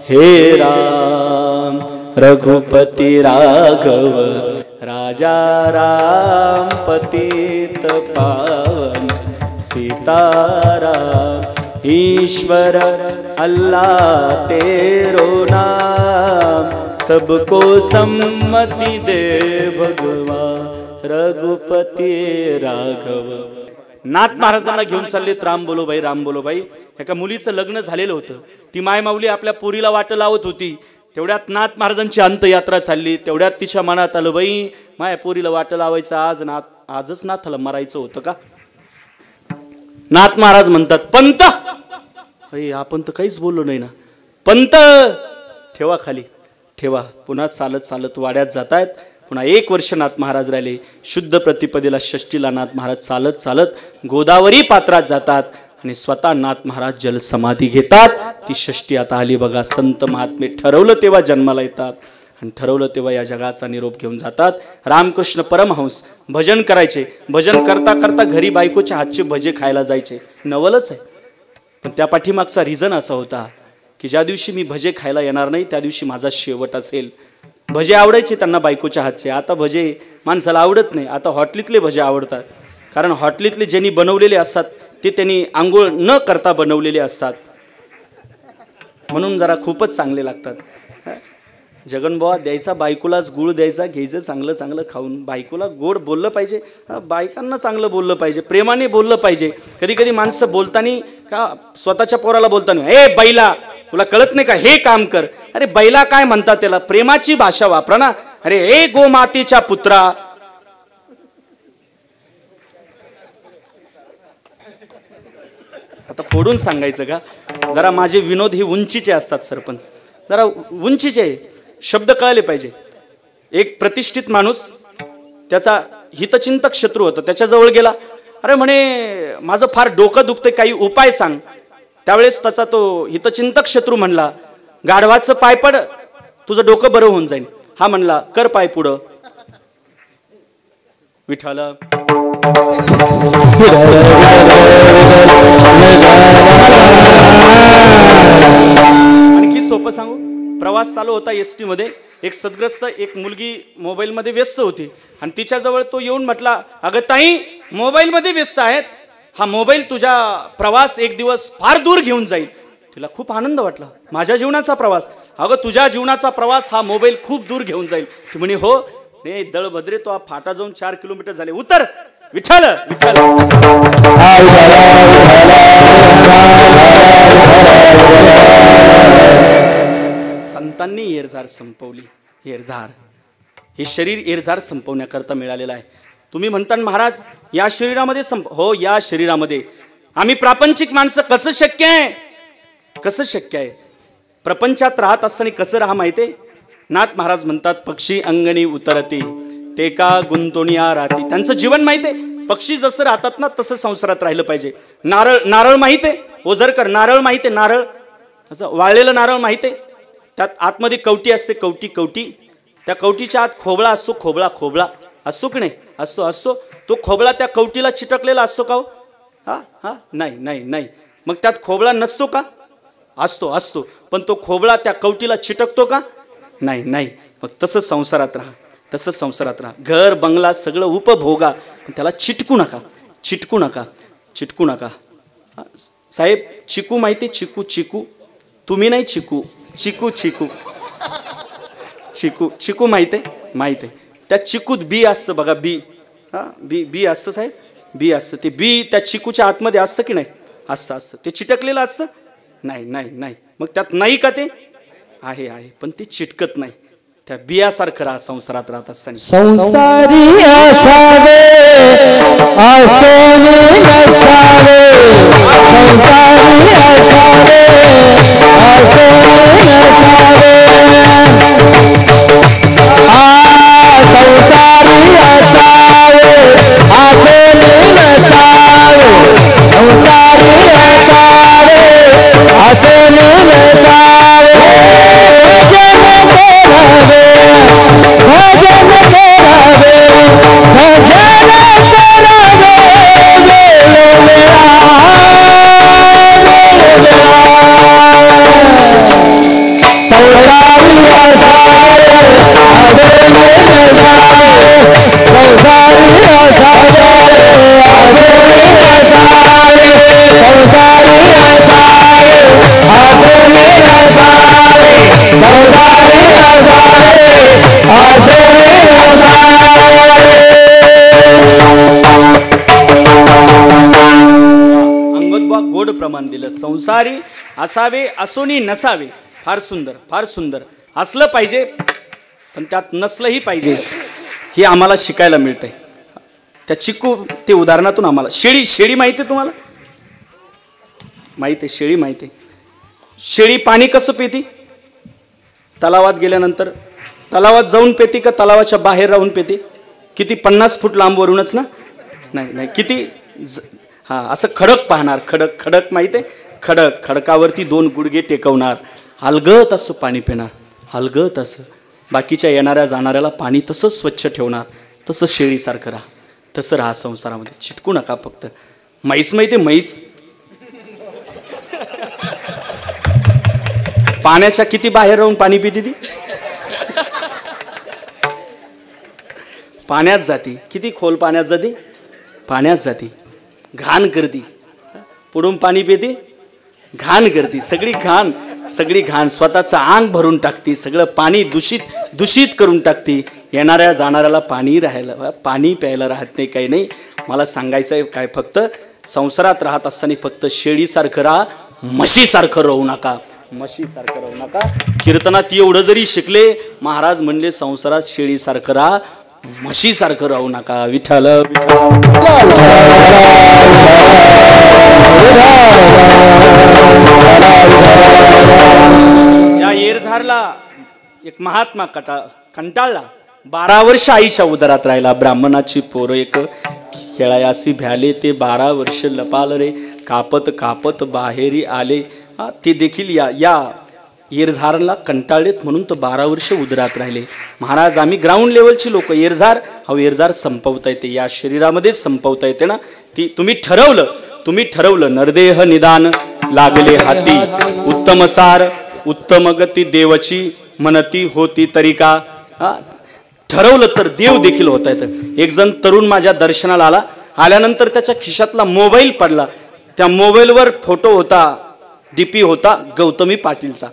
हे राम रघुपति राघव राजा राम पतित पावन सीताराम ईश्वर अल्लाह तेरो नाम, सबको सम्मति दे भगवान रघुपति राघव. नाथ महाराजांना घेऊन चाललेत. राम बोलो भाई, राम बोलो भाई. एका मुलीचं लग्न झालेलं होतं. ती मायमाऊली आपल्या पोरीला वाट लावत होती. तेवढ्यात नाथ महाराजांची अंतयात्रा चालली. तेवढ्यात तिच्या मनात आलं, बाई माया पोरीला वाट लावायचं, आजच नाथाला मरायचं होतं का? नाथ महाराज म्हणतात, पंत, आपण तर काहीच बोललो नाही ना. पंत, ठेवा खाली, ठेवा. पुन्हा चालत चालत वाड्यात जातायत. पुन्हा 1 वर्ष नाथ महाराज राहिले. शुद्ध प्रतिपदेला षष्टीला नाथ महाराज चालत चालत गोदावरी पात्रात जातात आणि स्वतः नाथ महाराज जलसमाधी घेतात. ती षष्टी आता आली बघा. संत महात्मे ठरवलं तेव्हा जन्माला येतात आणि ठरवलं तेव्हा या जगाचा निरोप घेऊन जातात. रामकृष्ण परमहंस भजन करायचे. भजन करता करता घरी बायकोच्या हातचे भजे खायला जायचे. नवलच आहे, पण त्या पाठीमागचा रिझन असा होता की ज्या दिवशी मी भजे खायला येणार नाही त्या दिवशी माझा शेवट असेल. भजे आवडायचे त्यांना बायकोच्या हातचे. आता भजे माणसाला आवडत नाही. आता हॉटेलीतले भजे आवडतात, कारण हॉटेलीतले ज्यांनी बनवलेले असतात ते त्यांनी आंघोळ न करता बनवलेले असतात, म्हणून जरा खूपच चांगले लागतात. जगनबुवा द्यायचा बायकोलाच गुळ द्यायचा, घ्यायचं चांगलं चांगलं खाऊन. बायकोला गोड बोललं पाहिजे, बायकांना चांगलं बोललं पाहिजे, प्रेमाने बोललं पाहिजे. कधी कधी माणसं बोलताना का स्वतःच्या पोराला बोलताना, ए बैला तुला कळत नाही का, हे काम कर. अरे बैला काय म्हणतात त्याला, प्रेमाची भाषा वापरा ना. अरे ए गोमातेच्या पुत्रा, आता फोडून सांगायचं का. जरा माझे विनोद हे उंचीचे असतात सरपंच, जरा उंचीचे शब्द कळले पाहिजे. एक प्रतिष्ठित माणूस, त्याचा हितचिंतक शत्रू होता, त्याच्याजवळ गेला. अरे म्हणे माझं फार डोकं दुखतंय, काही उपाय सांग. त्यावेळेस त्याचा तो हितचिंतक शत्रू म्हणला, गाढवाचं पाय पड, तुझं डोकं बरं होऊन जाईल. हा म्हणला, कर पाय पुढं. विठ्ठल आणखी सोपं सांगू. प्रवास चालू होता एसटी मध्ये. एक सदग्रस्त एक मुलगी मोबाईल मध्ये व्यस्त होती आणि तिच्याजवळ तो येऊन म्हटला, अगं ताई मोबाईल मध्ये व्यस्त आहेत, हा मोबाईल तुझा प्रवास एक दिवस फार दूर घेऊन जाईल. तिला खूप आनंद वाटला, माझ्या जीवनाचा प्रवास. अगं तुझ्या जीवनाचा प्रवास हा मोबाईल खूप दूर घेऊन जाईल. ती म्हणे हो. नाही दळभद्रे, तो हा फाटा जाऊन 4 किलोमीटर झाले, उतर. विठ्ठल विठ्ठल. संतांनी एरझार संपवली. एरझार हे शरीर एरझार संपवण्याकरता मिळालेलं आहे. तुम्ही म्हणता महाराज या शरीरामध्ये हो, या शरीरामध्ये आम्ही प्रापंचिक माणसं कसं शक्य आहे, कसं शक्य आहे. प्रपंचात राहत असताना कसं राहा माहितीये. नाथ महाराज म्हणतात, पक्षी अंगणी उतरती ते का गुंतोनिया राहती. त्यांचं जीवन माहितीये. पक्षी जसं राहतात ना तसं संसारात राहिलं पाहिजे. नारळ, नारळ माहितीये ओझरकर, नारळ माहितीये, नारळ असं वाळलेलं नारळ माहितीये. त्यात आतमध्ये कवटी असते, कवटी कवटी. त्या कवटीच्या आत खोबळा असतो, खोबळा खोबळा असतो की नाही, असतो असतो. तो खोबळा त्या कवटीला चिटकलेला असतो का हो? हा हा नाही नाही नाही. मग त्यात खोबळा नसतो का? असतो असतो. पण तो खोबळा त्या कवटीला चिटकतो का? नाही नाही. मग तसं संसारात राहा, तसं संसारात राहा. घर बंगला सगळं उपभोगा, पण त्याला चिटकू नका, चिटकू नका, चिटकू नका. साहेब चिकू माहिती, चिकू चिकू. तुम्ही नाही चिकू, चिकू चिकू चिकू चिकू माहिती आहे, माहिती आहे. त्या चिकूत बी असतं बघा, बी. हां बी बी असतं साहेब, बी असतं. ते बी त्या चिकूच्या आतमध्ये असतं की नाही? असतं असतं. ते चिटकलेलं असतं? नाही नाही नाही. मग त्यात नाही का? ते आहे आहे, पण ते चिटकत नाही. त्या बियासारखं राहा संसारात राहत असताना. संसारी असावे आसोनी नसावे, संसारी असावे आसोनी नसावे. संसारी असावे आसोनी नसावे, संसारी असावे आसोनी नसावे. गोड प्रमाण दिलं. संसारी असावे असोनी नसावे. फार सुंदर, फार सुंदर. असलं पाहिजे पण त्यात नसलंही पाहिजे, हे आम्हाला शिकायला मिळतंय. त्या चिकू ते उदाहरणातून आम्हाला. शेळी, शेळी माहिती आहे तुम्हाला? माहिती आहे, शेळी माहिती आहे. शेळी पाणी कसं पिती? तलावात गेल्यानंतर तलावात जाऊन पेती का तलावाच्या बाहेर राहून पेती? किती 50 फूट लांबवरूनच ना? नाही नाही. किती हां असं खडक पाहणार, खडक खडक माहिती आहे? खडक, खडकावरती 2 गुडघे टेकवणार, हलगत असं पाणी पिणार, हलगत असं. बाकीच्या येणाऱ्या जाणाऱ्याला पाणी तसंच स्वच्छ ठेवणार. तसं शेळीसारखं राहा, तसं राहा संसारामध्ये. चिटकू नका फक्त. म्हैस माहिती आहे? म्हैस पाण्याच्या किती बाहेर राहून पाणी पिती ती? पाण्यात जाती. किती खोल पाण्यात जाती? पाण्यात जाती. घाण करती, पुढून पाणी पिते, घाण करती, सगळी घाण. सगळी घाण स्वतःचं अंग भरून टाकती, सगळं पाणी दूषित करून टाकती. येणाऱ्या जाणाऱ्याला पाणी प्यायला राहत नाही, काही नाही. मला सांगायचं आहे काय, फक्त संसारात राहत असताना फक्त शेळीसारखं राहा, म्हशीसारखं राहू नका, म्हशीसारखं राहू नका. कीर्तनात एवढं जरी शिकले, महाराज म्हणले संसारात शेळीसारखं राहा, म्हशीसारखं राहू नका. विठ्ठल या येरझारला एक महात्मा कंटाळला. 12 वर्ष आईच्या उदरात राहिला. ब्राह्मणाची पोरं एक खेळायासी भ्याले, ते 12 वर्ष लपाल रे, कापत कापत बाहेरी आले. ते देखील या येरझारला कंटाळलेत म्हणून तो 12 वर्ष उदरात राहिले. महाराज आम्ही ग्राउंड लेवलची लोक, येरझार संपवता येते, या शरीरामध्ये संपवता येते ना. ती तुम्ही ठरवलं नरदेह निदान लागले हाती, उत्तम सार उत्तम गती देवची मनती होती तरिका. ठरवलं तर देव देखील होता येतं. एक जण तरुण माझ्या दर्शनाला आल्यानंतर त्याच्या खिशातला मोबाईल पडला. त्या मोबाईलवर फोटो होता, डीपी होता गौतमी पाटीलचा.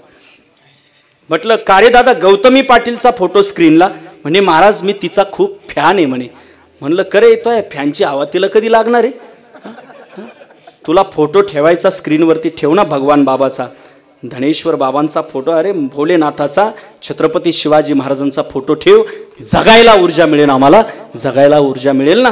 म्हटलं का रे दादा, गौतमी पाटीलचा फोटो स्क्रीनला? म्हणे महाराज मी तिचा खूप फॅन आहे म्हणे. म्हणलं करे येतोय फॅनची हवा तिला कधी लागणार आहे? तुला फोटो ठेवायचा स्क्रीनवरती ठेव ना, भगवान बाबाचा, धनेश्वर बाबांचा फोटो, अरे भोलेनाथाचा, छत्रपती शिवाजी महाराजांचा फोटो ठेव. जगायला ऊर्जा मिळेल, आम्हाला जगायला ऊर्जा मिळेल ना.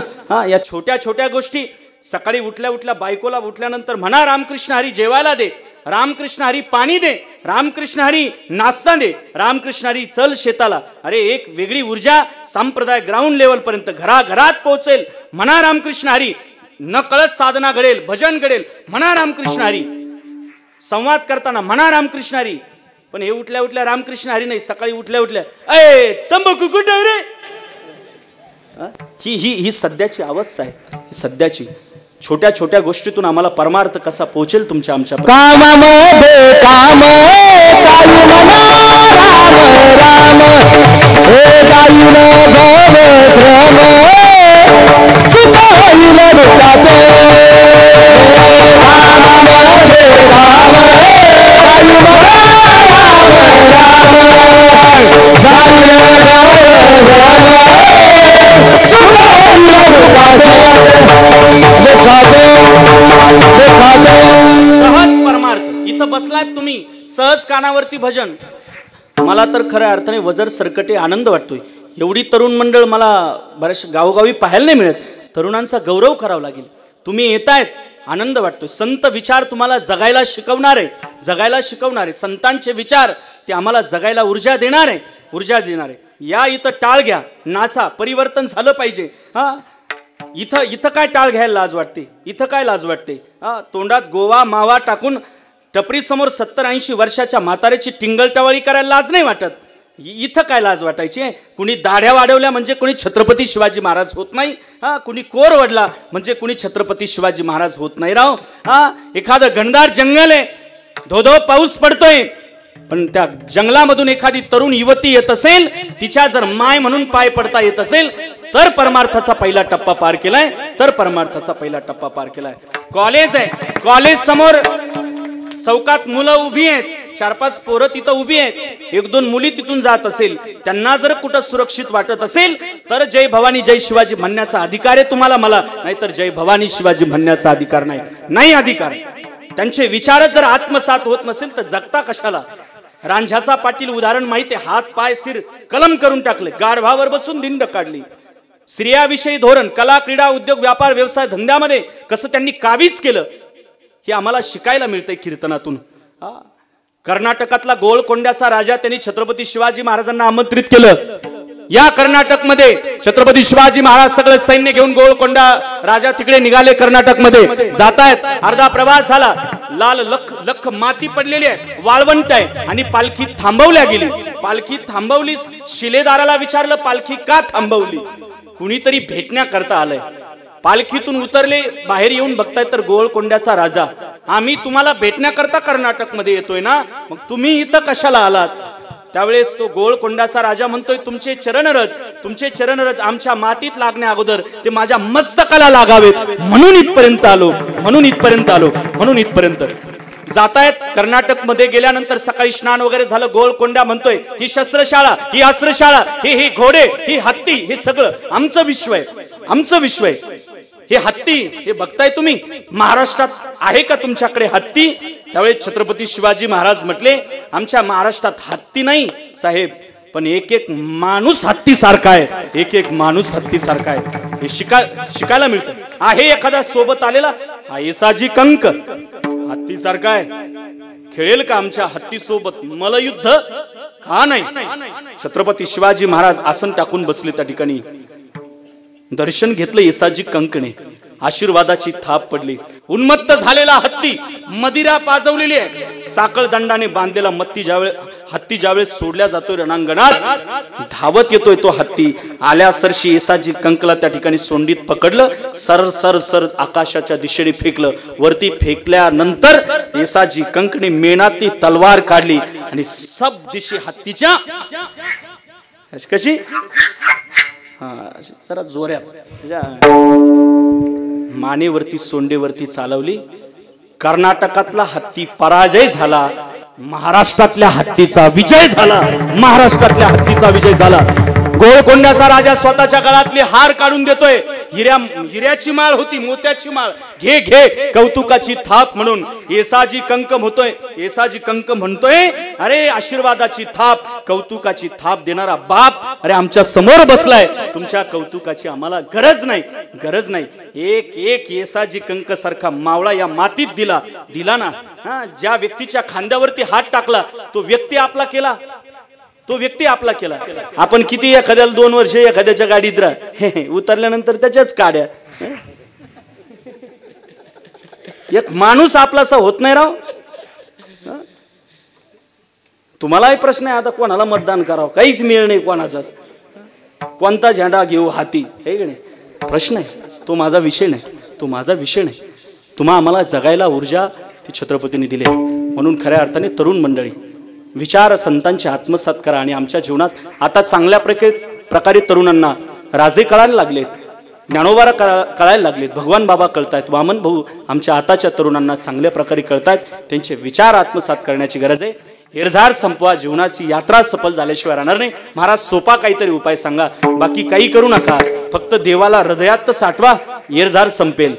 या छोट्या छोट्या गोष्टी, सकाळी उठल्या बायकोला उठल्यानंतर म्हणा रामकृष्ण हरी जेवायला दे, रामकृष्ण हरी पाणी दे, रामकृष्ण हरी नाश्ता दे, रामकृष्ण हरी चल शेताला. अरे एक वेगळी ऊर्जा संप्रदाय ग्राउंड लेवल पर्यंत घराघरात पोहोचेल. म्हणा रामकृष्ण हरी, न कळत साधना घडेल, भजन घडेल. म्हणा रामकृष्ण हरी, संवाद करताना म्हणा रामकृष्ण हरी. पण हे उठल्या रामकृष्ण हरी नाही, सकाळी उठल्या अय तंबाखू कुठे रे. ही सध्याची अवस्था आहे, सध्याची. छोट्या छोट्या गोष्टीतून आम्हाला परमार्थ कसा पोहोचेल तुमच्या आमच्या सहज परमार्थ. इथं बसलात तुम्ही, सहज कानावरती भजन. मला तर खऱ्या अर्थाने वजर सरकटे आनंद वाटतोय. एवढी तरुण मंडळ मला बऱ्याच गावोगावी पाहायला नाही मिळत. तरुणांचा गौरव करावा लागेल. तुम्ही येतायत, आनंद वाटतोय. संत विचार तुम्हाला जगायला शिकवणार आहे. संतांचे विचार ते आम्हाला जगायला ऊर्जा देणार आहे. या इथं टाळ घ्या, नाचा, परिवर्तन झालं पाहिजे. इथं काय टाळ घ्यायला लाज वाटते? तोंडात गोवा मावा टाकून टपरी समोर 70-80 वर्षाच्या म्हाताऱ्याची टिंगलटवाळी करायला लाज नाही वाटत? इथं काय लाज वाटायची? कुणी दाढ्या वाढवल्या म्हणजे कुणी छत्रपती शिवाजी महाराज होत नाही. कुणी कोर वडला म्हणजे कुणी छत्रपती शिवाजी महाराज होत नाही राव. एखादं घनदार जंगल आहे, धोधो पाऊस पडतोय, पण त्या जंगलामधून एखादी तरुण युवती येत असेल, तिच्या जर माय म्हणून पाय पडता येत असेल, तर परमार्थाचा पहिला टप्पा पार केलाय. कॉलेज आहे, कॉलेज समोर चौकात मुलं उभी आहेत, 4-5 पोरं तिथं उभी आहेत. 1-2 मुली तिथून जात असेल, त्यांना जर कुठं सुरक्षित वाटत असेल तर जय भवानी जय शिवाजी म्हणण्याचा अधिकार आहे तुम्हाला, मला. नाहीतर जय भवानी शिवाजी म्हणण्याचा अधिकार नाही अधिकार. त्यांचे विचारच जर आत्मसात होत नसेल तर जगता कशाला? रांझ्याचा पाटील उदाहरण माहिती आहे. हात पाय सिर कलम करून टाकले, गाढवावर बसून दिंड काढली. स्त्रियाविषयी धोरण, कला क्रीडा उद्योग व्यापार व्यवसाय धंद्यामध्ये कसं त्यांनी कावीज केलं, हे आम्हाला शिकायला मिळतंय कीर्तनातून. कर्नाटकातला गोळकोंड्याचा राजा त्यांनी छत्रपती शिवाजी महाराजांना आमंत्रित केलं. या कर्नाटकमध्ये छत्रपती शिवाजी महाराज सगळं सैन्य घेऊन गोळकोंडा राजा तिकडे निघाले. कर्नाटकमध्ये जातायत, अर्धा प्रवास झाला, लाल लख माती पडलेली आहे, वाळवंट आहे, आणि पालखी थांबवल्या गेली. पालखी थांबवली, शिलेदाराला विचारलं पालखी का थांबवली? कुणीतरी भेटण्याकरता आलंय. पालखीतून उतरले, बाहेर येऊन बघताय तर गोळकोंड्याचा राजा, आम्ही तुम्हाला भेटण्याकरता कर्नाटकमध्ये येतोय ना, मग तुम्ही इथं कशाला आलात? त्यावेळेस तो गोळकोंड्याचा राजा म्हणतोय, तुमचे चरणरज आमच्या मातीत लागण्या अगोदर ते माझ्या मस्तकाला लागावेत, म्हणून इथपर्यंत आलो. जातायत कर्नाटक मध्ये गेल्यानंतर सकाळी स्नान वगैरे झालं, गोळकोंडा म्हणतोय ही शस्त्रशाळा, ही अस्त्रशाळा, ही घोडे, ही हत्ती, हे सगळं आमचं विश्व आहे, आमचं विश्व आहे. हे हत्ती हे बघताय तुम्ही, महाराष्ट्रात आहे का तुमच्याकडे हत्ती? त्यावेळेस छत्रपती शिवाजी महाराज म्हटले आमच्या महाराष्ट्रात हत्ती नाही साहेब, पण एक एक माणूस हत्ती सारखा आहे, एक एक माणूस हत्ती सारखा आहे. हे शिकायला मिळतं. आहे एखादा सोबत आलेला हा येसाजी कंक हत्ती सारखा आहे, खेळेल का आमच्या हत्ती सोबत मल्लयुद्ध? का नाही. छत्रपती शिवाजी महाराज आसन टाकून बसले त्या ठिकाणी, दर्शन घेतलं येसाजी कंकने, आशीर्वादाची थाप पडली. उन्मत्त झालेला हत्ती, मदिरा पाजवलेली आहे, साखळ दंडाने बांधलेला हत्ती ज्यावेळेस सोडल्या जातोय रणांगणात, धावत येतोय तो हत्ती. आल्या सरशी येसाजी कंकला त्या ठिकाणी सोंडीत पकडलं, सर सर सर आकाशाच्या दिशेने फेकलं. वरती फेकल्यानंतर येसाजी कंकने मेणातली तलवार काढली आणि सब दिशे हत्तीच्या कशी जरा जोऱ्यात त्याच्या मानेवरती सोंडेवरती चालवली. कर्नाटकातला हत्ती पराजय झाला, महाराष्ट्रातल्या हत्तीचा विजय झाला, महाराष्ट्रातल्या हत्तीचा विजय झाला. गोळकोंड्याचा राजा स्वतःच्या गळातली हार काढून देतोय, हिऱ्याची माळ होती, मोत्याची माळ, घे घे कौतुकाची थाप म्हणून. येसाजी कंक होतोय, येसाजी कंक म्हणतोय अरे आशीर्वादाची थाप, कौतुकाची थाप देणारा बाप अरे आमच्या समोर बसलाय, तुमच्या कौतुकाची आम्हाला गरज नाही, गरज नाही. एक एक येसाजी कंक सारखा मावळा या मातीत दिला ना. ज्या व्यक्तीच्या खांद्यावरती हात टाकला तो व्यक्ती आपला केला, तो व्यक्ती आपला केला. आपण किती एखाद्याला 2 वर्ष एखाद्याच्या गाडीत उतरल्यानंतर त्याच्याच काड्या, एक माणूस आपलासा होत नाही राव. तुम्हालाही प्रश्न आहे आता कोणाला मतदान करावं, काहीच मिळ नाही कोणाचा, कोणता झेंडा घेऊ हाती, हे की नाही प्रश्न आहे. तो माझा विषय नाही, तो माझा विषय नाही. तुम्हा आम्हाला जगायला ऊर्जा ती छत्रपतींनी दिली. म्हणून खऱ्या अर्थाने तरुण मंडळी विचार संतांचे आत्मसात करा. आणि आमच्या जीवनात आता चांगल्या प्रकारे तरुणांना राजे कळायला लागलेत, ज्ञानोबा कळायला लागलेत, भगवान बाबा कळतायत, वामन भाऊ आमच्या आताच्या तरुणांना चांगल्या प्रकारे कळतायत. त्यांचे विचार आत्मसात करण्याची गरज आहे. हेरझार संपवा, जीवनाची यात्रा सफल झाल्याशिवाय राहणार नाही. महाराज सोपा काहीतरी उपाय सांगा, बाकी काही करू नका, फक्त देवाला हृदयात साठवा, हेरझार संपेल.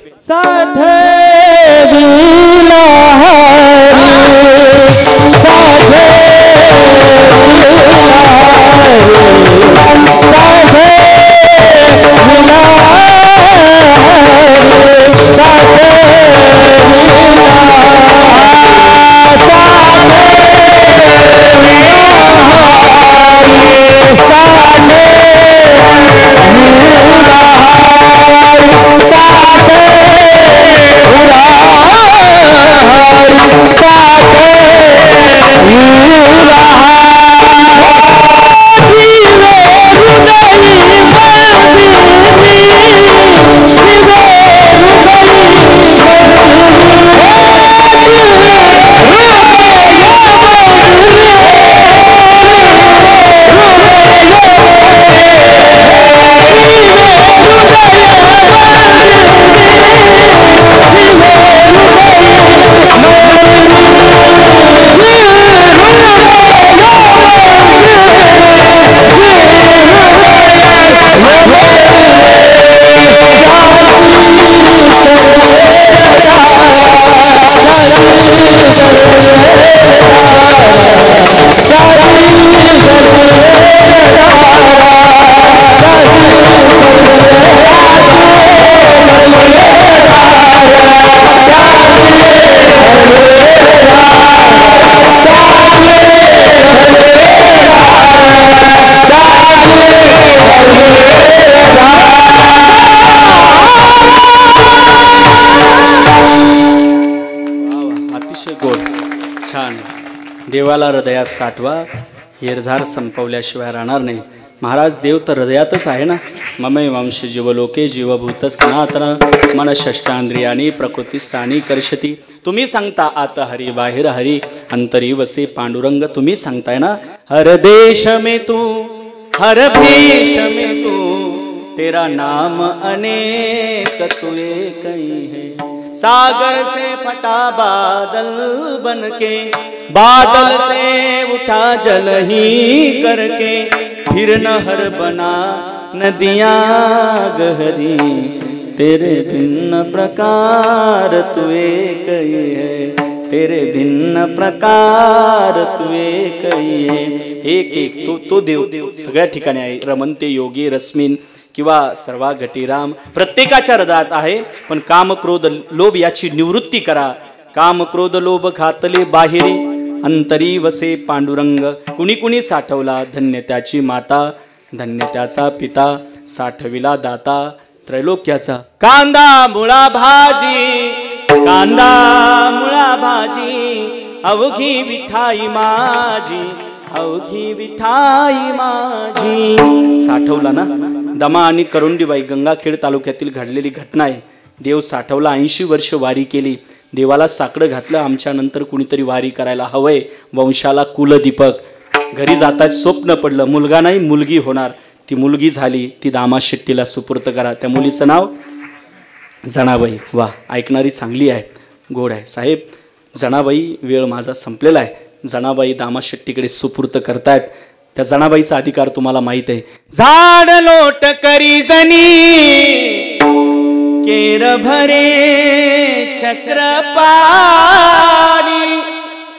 देवाला हृदयात साठवा, हेरझार संपवल्याशिवाय राहणार नाही. महाराज देव तर हृदयातच आहे ना. ममै वंश जीवलोके जीवभूत सनातन मन षष्टांद्रियानी प्रकृतीस्थानी कर्षती. तुम्ही सांगता आत हरी बाहेर हरी अंतरी वसे पांडुरंग. तुम्ही सांगताय ना हर देश में तू हर भेष में तू तेरा नाम अनेक तू एक ही है. सागर से फटा बादल बनके, बादल से उठा जल ही करके, फिर नहर बना नदियाँ गहरी, तेरे भिन्न प्रकार तू एक ही है, तेरे भिन्न प्रकार तू एक ही है. एक एक तो देव सगळ्या ठिकाणी आहे. रमंते योगी रश्मीन किंवा सर्वा घटीराम प्रत्येकाच्या हृदयात आहे. पण काम क्रोध लोभ याची निवृत्ती करा. काम क्रोध लोभ घातले बाहेरी, अंतरी वसे पांडुरंग. कुणी कुणी साठवला धन्य त्याची माता, धन्य त्याचा पिता, साठविला दाता त्रैलोक्याचा. कांदा मुळा भाजी, कांदा मुळा भाजी, अवघी विठाई माझी, अवघी विठाई माझी. साठवला ना. दमा आणि करुंडीबाई गंगाखेड तालुक्यातील घडलेली घटना आहे. देव साठवला 80 वर्ष वारी केली. देवाला साकडं घातलं. आमच्या नंतर कुणीतरी वारी करायला हवंय. वंशाला कुलदीपक. घरी जातात स्वप्न पडलं मुलगा नाही मुलगी होणार. ती मुलगी झाली. ती दामा शेट्टीला सुपूर्त करा. त्या मुलीचं नाव जनाबाई. वा, ऐकणारी चांगली आहे, गोड आहे. साहेब जनाबाई वेळ माझा संपलेला आहे. जनाबाई दामा शेट्टीकडे सुपूर्त करतायत. त्या जनाबाईचा अधिकार तुम्हाला माहित आहे. झाड लोट करी जनी, केर भरे चक्रपाणी,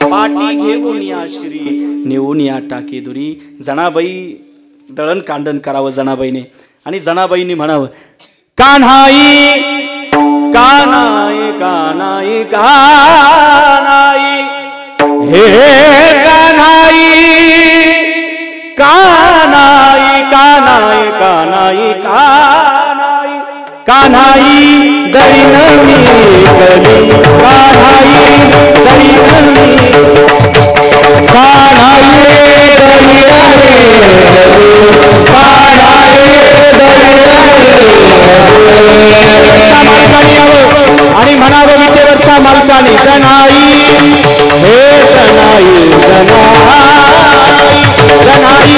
पाटी घेऊन या श्री नेऊन या टाकी दुरी. जनाबाई दळण कांडण करावं जनाबाईने. आणि जनाबाईंनी म्हणावं, कान्हाई कानाई कानाई कानाई, हे कान्हाई कानाई कानाई कानाई कानाई, कान्हाई दळीन मी कली, कान्हाई दळीन मी, कान्हाई आणि म्हणावं विटेवरच्या मालकाने, जनाई हे जनाई जनाई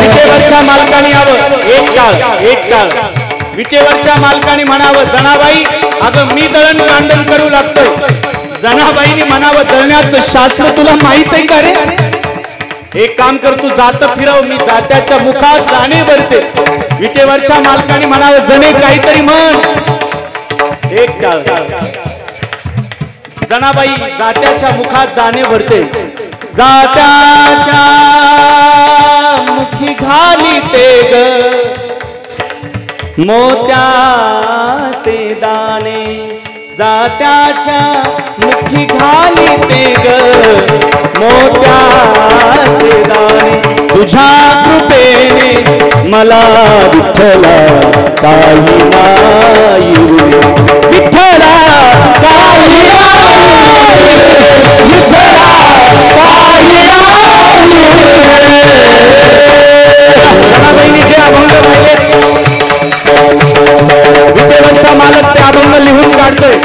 विटेवरच्या मालकाने यावं. एक काळ विटेवरच्या मालकाने म्हणावं, जनाबाई अगं मी दळण कांडण करू लागतोय. जनाबाईने म्हणावं, दळण्याचं शास्त्र तुला माहित आहे का रे? एक काम कर, तू जात फिरव, मी जात्याच्या मुखात दाणे भरते. विटेवरच्या मालकाने म्हणावं, जने काहीतरी म्हण. एक काळ जनाबाई जात्याच्या मुखात दाणे भरते. जात्याच्या मुखी घाली ते ग मोत्याचे दाणे, जात्याच्या मुखी घाली ते ग मोत्याचे दाणे. तुझ्या कृपेने मला विठ्ठला काही नाही, विठ्ठला काही नाही, विठ्ठला काही नाही. जनाबाईंनी जे अभंग गायले, विटेवरचा मालक ते अभंग लिहून काढतोय.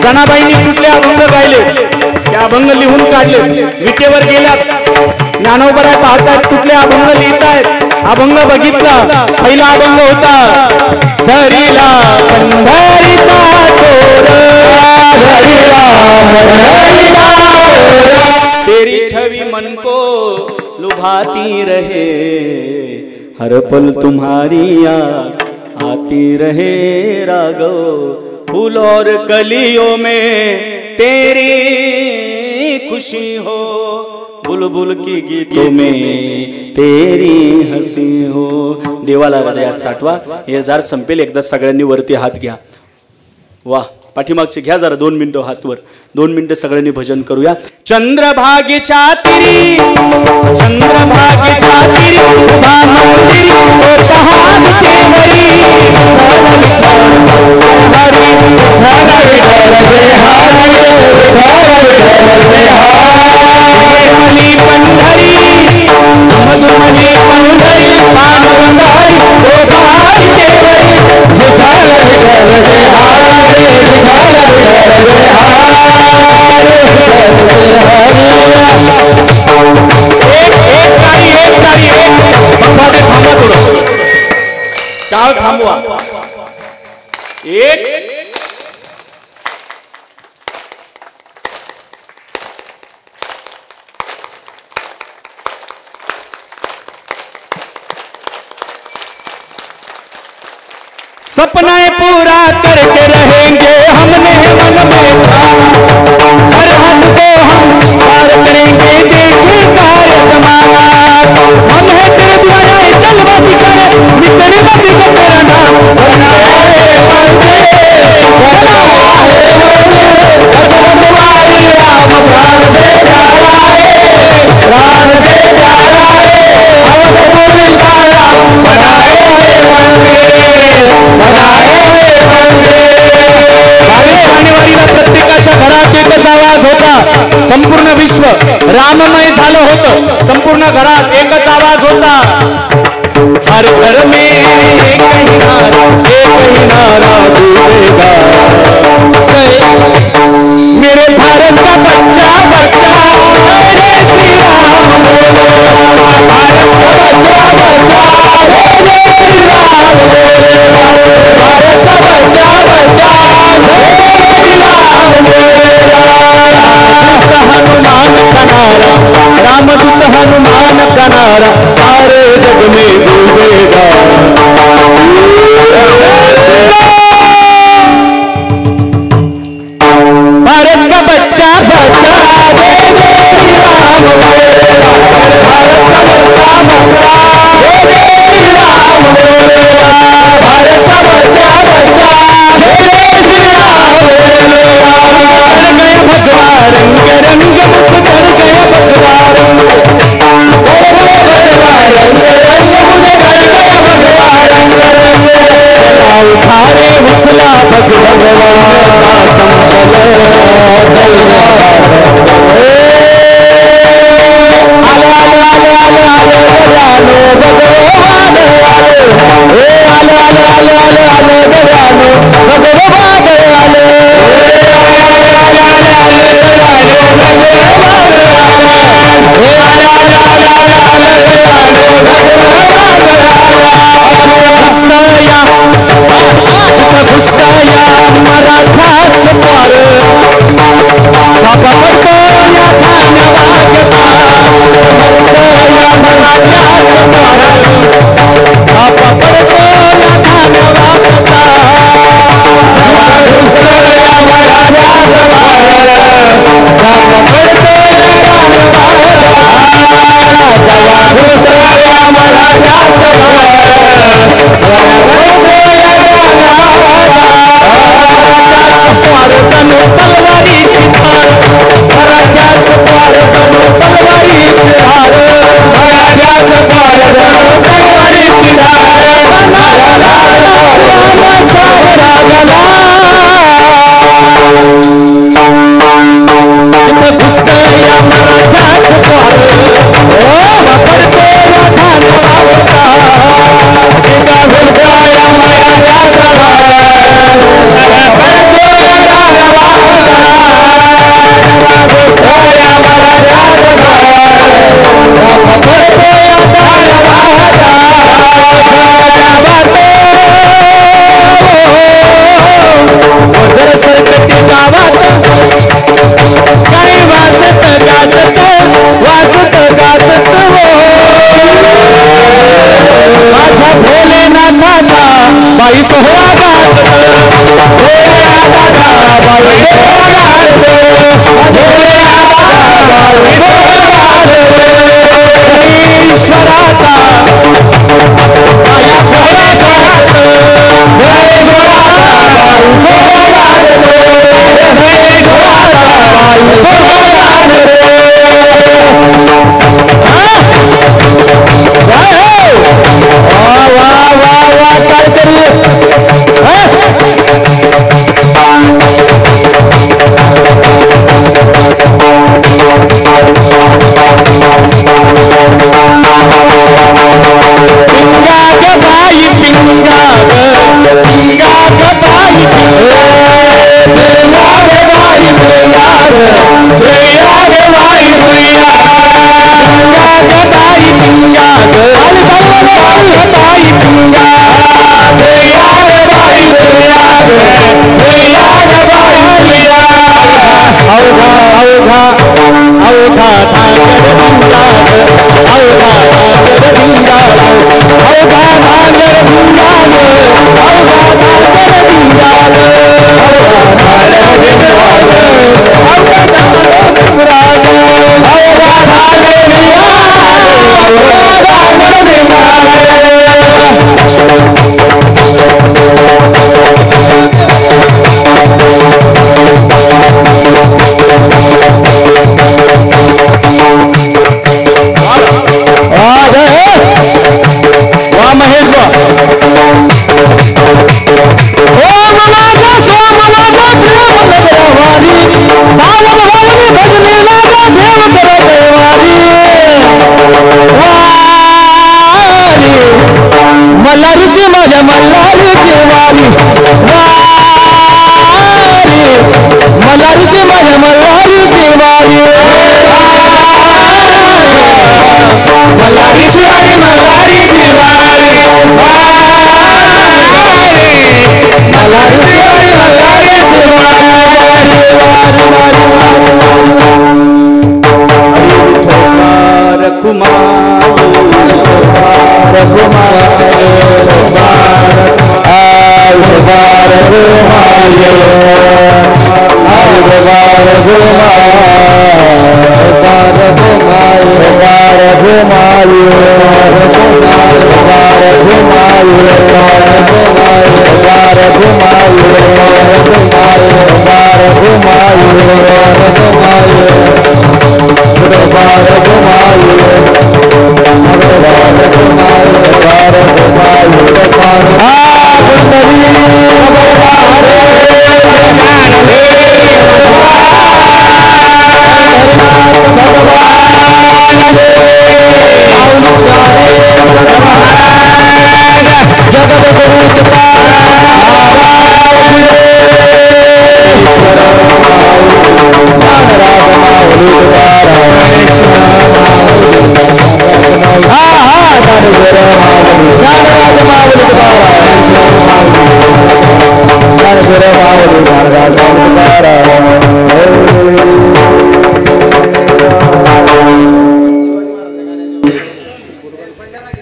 जनाबाईंनी कुठले अभंग गायले ते अभंग लिहून काढले. विटेवर गेल्यात, ज्ञानोबराय पाहतात कुठले अभंग लिहितायत. अभंग बघितला. पहिला अभंग होता, धरीला पंढरीचा चोर, धरीला पंढरीचा चोर, तेरी छवि मन को लुभाती रहे, हर पल तुम्हारी याद आती रहे राघव. फूल और कलियों में तेरी खुशी हो, बुलबुल की गीतों में तेरी हसी हो. देवाला हृदयात साठवा. हे जार संपेल. एकदा सगळ्यांनी वरती हात घ्या. वा, पाठीमागचे घ्या जरा 2 मिनिटं हातवर. 2 मिनिटं सगळ्यांनी भजन करूया. चंद्रभागेच्या तिरी, चंद्रभागेच्या तिरी उभा मंदिरी होता हातकेवरी, हरी मधुमली पंढरी, मधुमली पंढरी पांडुरंगाई होता हातकेवरी, विठ्ठल सपना पूरा करके रहेंगे हमने मन में हर हद को हम पार करेंगे देखेगा जमाना हम है तेरे दुआरे चलवा दिखाए निकले मत तेरा नाम प्रत्येकाच्या घरात एकच आवाज होता संपूर्ण विश्व राममय झालं होतं संपूर्ण घरात एकच आवाज होता हर घर में एक ही नारा गूंजेगा मेरे भारत का बच्चा बच्चा जय श्री राम भारत का बच्चा बच्चा जय श्री राम भारत का बच्चा बच्चा रामदूत हनुमान का नारा सारे जग में गूंजेगा भारत का बच्चा बच्चा जय श्री राम भारत का बच्चा बच्चा जय श्री राम भारत का बच्चा बच्चा जय श्री राम भगवान रंग रंग मुझ कर गया उठारे उछला भगवान का संकल अवघा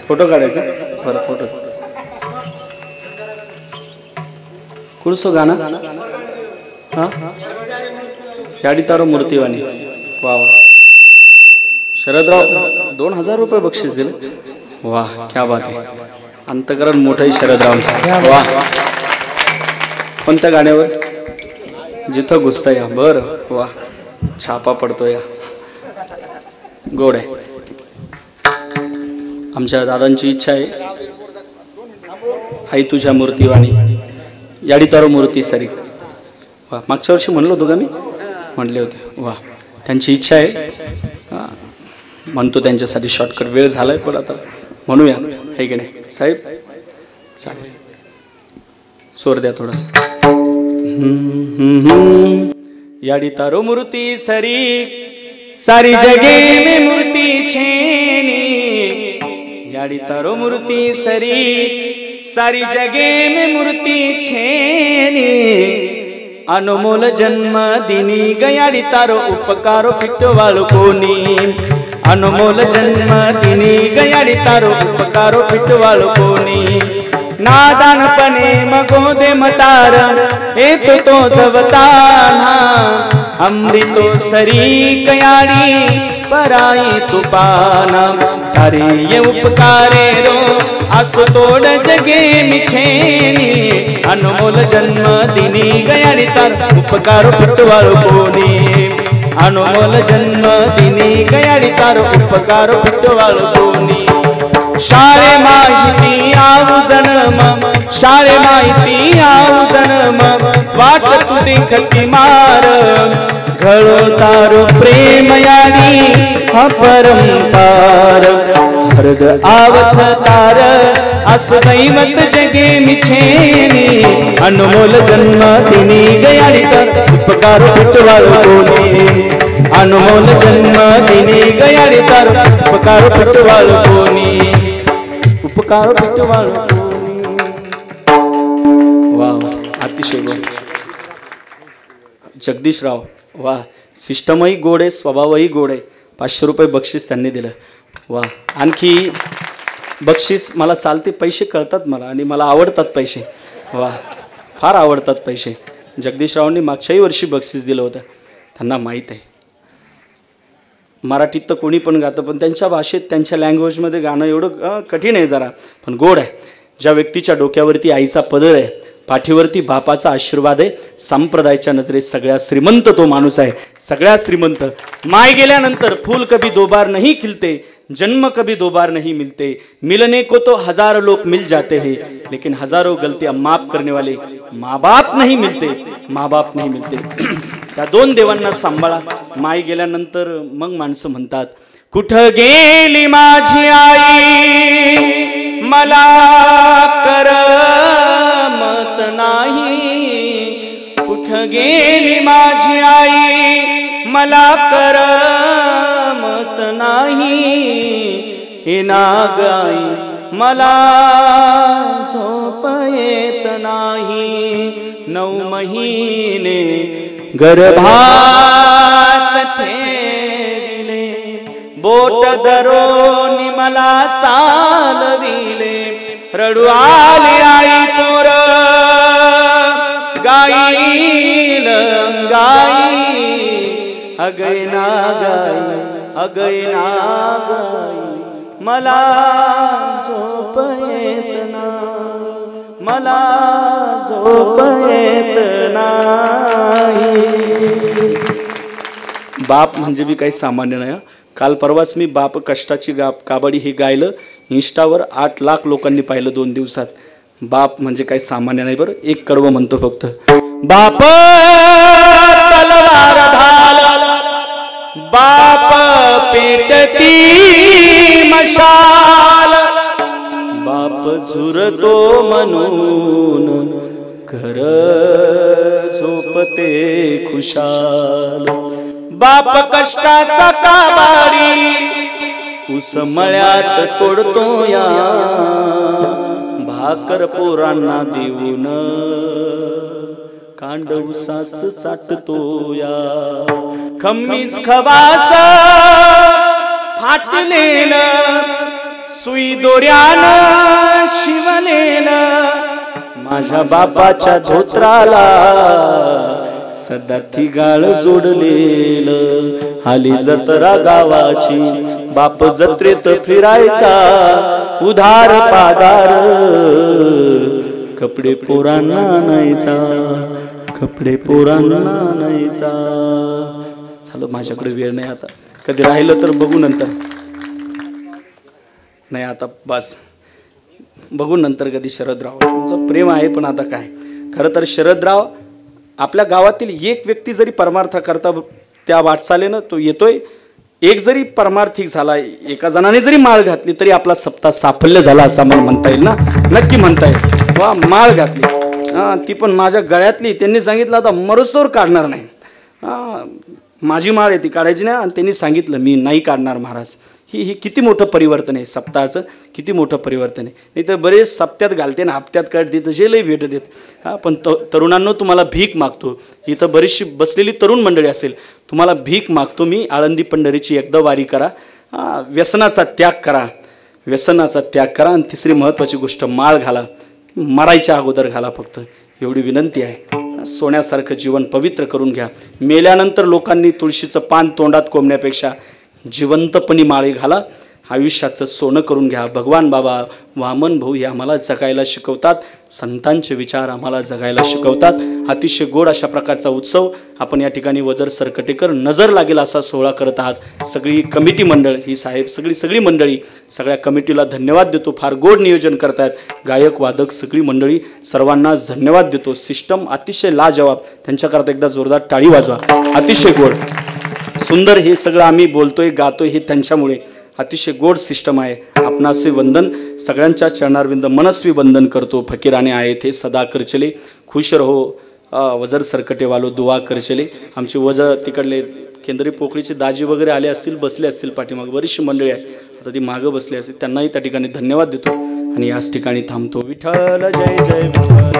फोटो काढायचा बरं फोटो कुळसो गाणं हा याडी तारो मूर्तीवाणी वा वा शरदराव 2000 रुपये बक्षीस दिले वाह क्या बात आहे अंतकरण मोठं शरदराव वा कोणत्या गाण्यावर जिथं घुसता या बरं वा छापा पडतो या गोड आहे आमच्या दादांची इच्छा आहे आई तुझ्या मूर्तीवाणी याडी तारो मूर्ती सरी वा मागच्या वर्षी म्हणलो होतो का मी म्हणले होते वा त्यांची इच्छा आहे म्हणतो त्यांच्यासाठी शॉर्टकट वेळ झालाय पण आता म्हणूया आहे की नाही साहेब चालेल स्वर द्या थोडस याडी तारो मूर्ती सरी सारी जगे में मूर्ती छेनी याडी तारो मूर्ती सरी सारी जगे में मूर्ती छेनी अनमोल जन्म दिनी गयाडी तारो उपकारो पिटवाळू कोणी अनमोल जन्म दिनी गयाडी तारो उपकारो पिटवाळू कोणी नादानपणे मगो दे मतार येतो तो जवताना अमृतो सरी कयाडी पराई तुपाना तारे ये उपकारे रो असो तोड जगे मिछेनी अनमोल जन्म दिनी गयाडी तार उपकारो पिटवाळू कोणी अनमोल जन्म दिनी गयाडी तार उपकारो पिटवाळू कोणी शाळे माहिती आऊ जन्म शाळे माहिती आऊ जन्म वाट तू देखती मार घळो तारो प्रेम याडी अपरंपार हरद आवच तार असो दैवत जगे मिछेनी अनमोल जन्म दिनी गयाडी तार उपकारो पिटवाळू कोणी अनमोल जन्म दिनी गयाडी तार उपकारो पिटवाळू कोणी उपकारो पिटवाळू कोणी वाह अतिशय गोड जगदीशराव वा सिस्टमही गोड आहे स्वभावही गोड आहे 500 रुपये बक्षीस त्यांनी दिलं वा आणखी बक्षीस मला चालते पैसे कळतात मला आणि मला आवडतात पैसे वा फार आवडतात पैसे जगदीशरावांनी मागच्याही वर्षी बक्षीस दिलं होतं त्यांना माहीत आहे मराठीत तर कोणी पण गातं पण त्यांच्या भाषेत त्यांच्या लँग्वेजमध्ये गाणं एवढं कठीण आहे जरा पण गोड आहे ज्या व्यक्तीच्या डोक्यावरती आईचा पदर आहे पाठीवरती बापाचा आशीर्वाद आहे संप्रदायाच्या नजरेत सगळ्यात श्रीमंत तो माणूस आहे सगळ्यात श्रीमंत माय गेल्यानंतर फूल कभी दो बार नहीं खिलते जन्म कभी दो बार नहीं मिलते मिलने को तो हजारों लोग मिल जाते हैं लेकिन हजारों गलतियां माफ करने वाले माँ बाप नहीं मिलते माँ बाप नहीं मिलते त्या दोन देवांना सांभाळा माय गेल्यानंतर मग माणसं म्हणतात कुठं गेली माझी आई मला करमत नाही कुठं गेली माझी आई मला करमत नाही हे नागाई मला झोप येत नाही 9 महिने गर्भात ठेविले बोट धरून मला चालविले रडू आली आई पोर गाईल गाईल अगैना गाई अगैना गाई मला झोप येत नाही मला झोप येत नाही. बाप म्हणजे मी काही सामान्य नाही. काल परवाच मी बाप कष्टाची काबडी हे गायलं. इंस्टावर 8 लाख लोकांनी पाहिलं 2 दिवसात. बाप म्हणजे काही सामान्य नाही बरं. एक कडवं म्हणतो फक्त. बाप तलवार ढाल बाप पेटती मशाल बाप झुरतो म्हणून घर झोपते खुशाल. बाप कष्टाचा काबाडी उसमळ्यात तोडतो या भाकर पोरांना देऊन कांड उसाच चाटतो या. खम्मीस खवास फाटलेलं सुई दोऱ्यानं शिवलेलं माझ्या बापाच्या धोत्राला सदा थिगाळ जोडलेलं. आली जत्रा गावाची बाप जत्रेत फिरायचा उधार पादार कपडे पोरांना आणायचा कपडे पोरांना आणायचा. झालं माझ्याकडे वेळ नाही आता. कधी राहिलं तर बघू नंतर. नाही आता बस बघू नंतर कधी. शरदराव तुमचं प्रेम आहे पण आता काय. खरं तर शरदराव आपल्या गावातील एक व्यक्ती जरी परमार्थ करता त्या वाटचालीनं तो येतोय. एक जरी परमार्थिक झाला एका जणाने जरी माळ घातली तरी आपला सप्ताह साफल्य झाला असं मला म्हणता येईल ना. नक्की म्हणता येईल. वा माळ घातली ती पण माझ्या गळ्यातली. त्यांनी सांगितलं आता मरुस्तोवर काढणार नाही. माझी माळ आहे ती काढायची नाही. आणि त्यांनी सांगितलं मी नाही काढणार महाराज. ही किती मोठं परिवर्तन आहे सप्ताहाचं. किती मोठं परिवर्तन आहे. नाही तर बरेच सप्त्यात घालते ना हप्त्यात काढते तसेही भेट देत. पण तरुणांनो तुम्हाला भीक मागतो. इथं बरीचशी बसलेली तरुण मंडळी असेल. तुम्हाला भीक मागतो मी. आळंदी पंढरीची एकदा वारी करा. व्यसनाचा त्याग करा. व्यसनाचा त्याग करा. आणि तिसरी महत्त्वाची गोष्ट माळ घाला. मरायच्या अगोदर घाला फक्त. एवढी विनंती आहे. सोन्यासारखं जीवन पवित्र करून घ्या. मेल्यानंतर लोकांनी तुळशीचं पान तोंडात कोंबण्यापेक्षा जिवंतपणी माळी घाला. आयुष्याचं सोनं करून घ्या. भगवान बाबा वामन भाऊ हे आम्हाला जगायला शिकवतात. संतांचे विचार आम्हाला जगायला शिकवतात. अतिशय गोड अशा प्रकारचा उत्सव आपण या ठिकाणी वजर सरकटेकर नजर लागेल असा सोहळा करत आहात. सगळी कमिटी मंडळ ही साहेब सगळी मंडळी सगळ्या कमिटीला धन्यवाद देतो. फार गोड नियोजन करतायत. गायक वादक सगळी मंडळी सर्वांना धन्यवाद देतो. सिस्टम अतिशय लाजवाब. त्यांच्याकरता एकदा जोरदार टाळी वाजवा. अतिशय गोड सुंदर हे सगळं आम्ही बोलतोय गातोय हे त्यांच्यामुळे. अतिशय गोड सिस्टम आहे. आपणासे वंदन. सगळ्यांच्या चरणारविंद मनस्वी वंदन करतो. फकीराने आहे थे सदा कर चले खुश रहो वजर सरकटे वालो दुआ कर चले. आमचे वजर तिकडले केंद्री पोकळीचे दाजी वगैरे आले असतील बसले असतील पाठीमागे बरीचशी मंडळी आहे. आता ती मागं बसली असतील त्यांनाही त्या ठिकाणी धन्यवाद देतो. आणि याच ठिकाणी थांबतो. विठ्ठल जय जय विठ्ठल.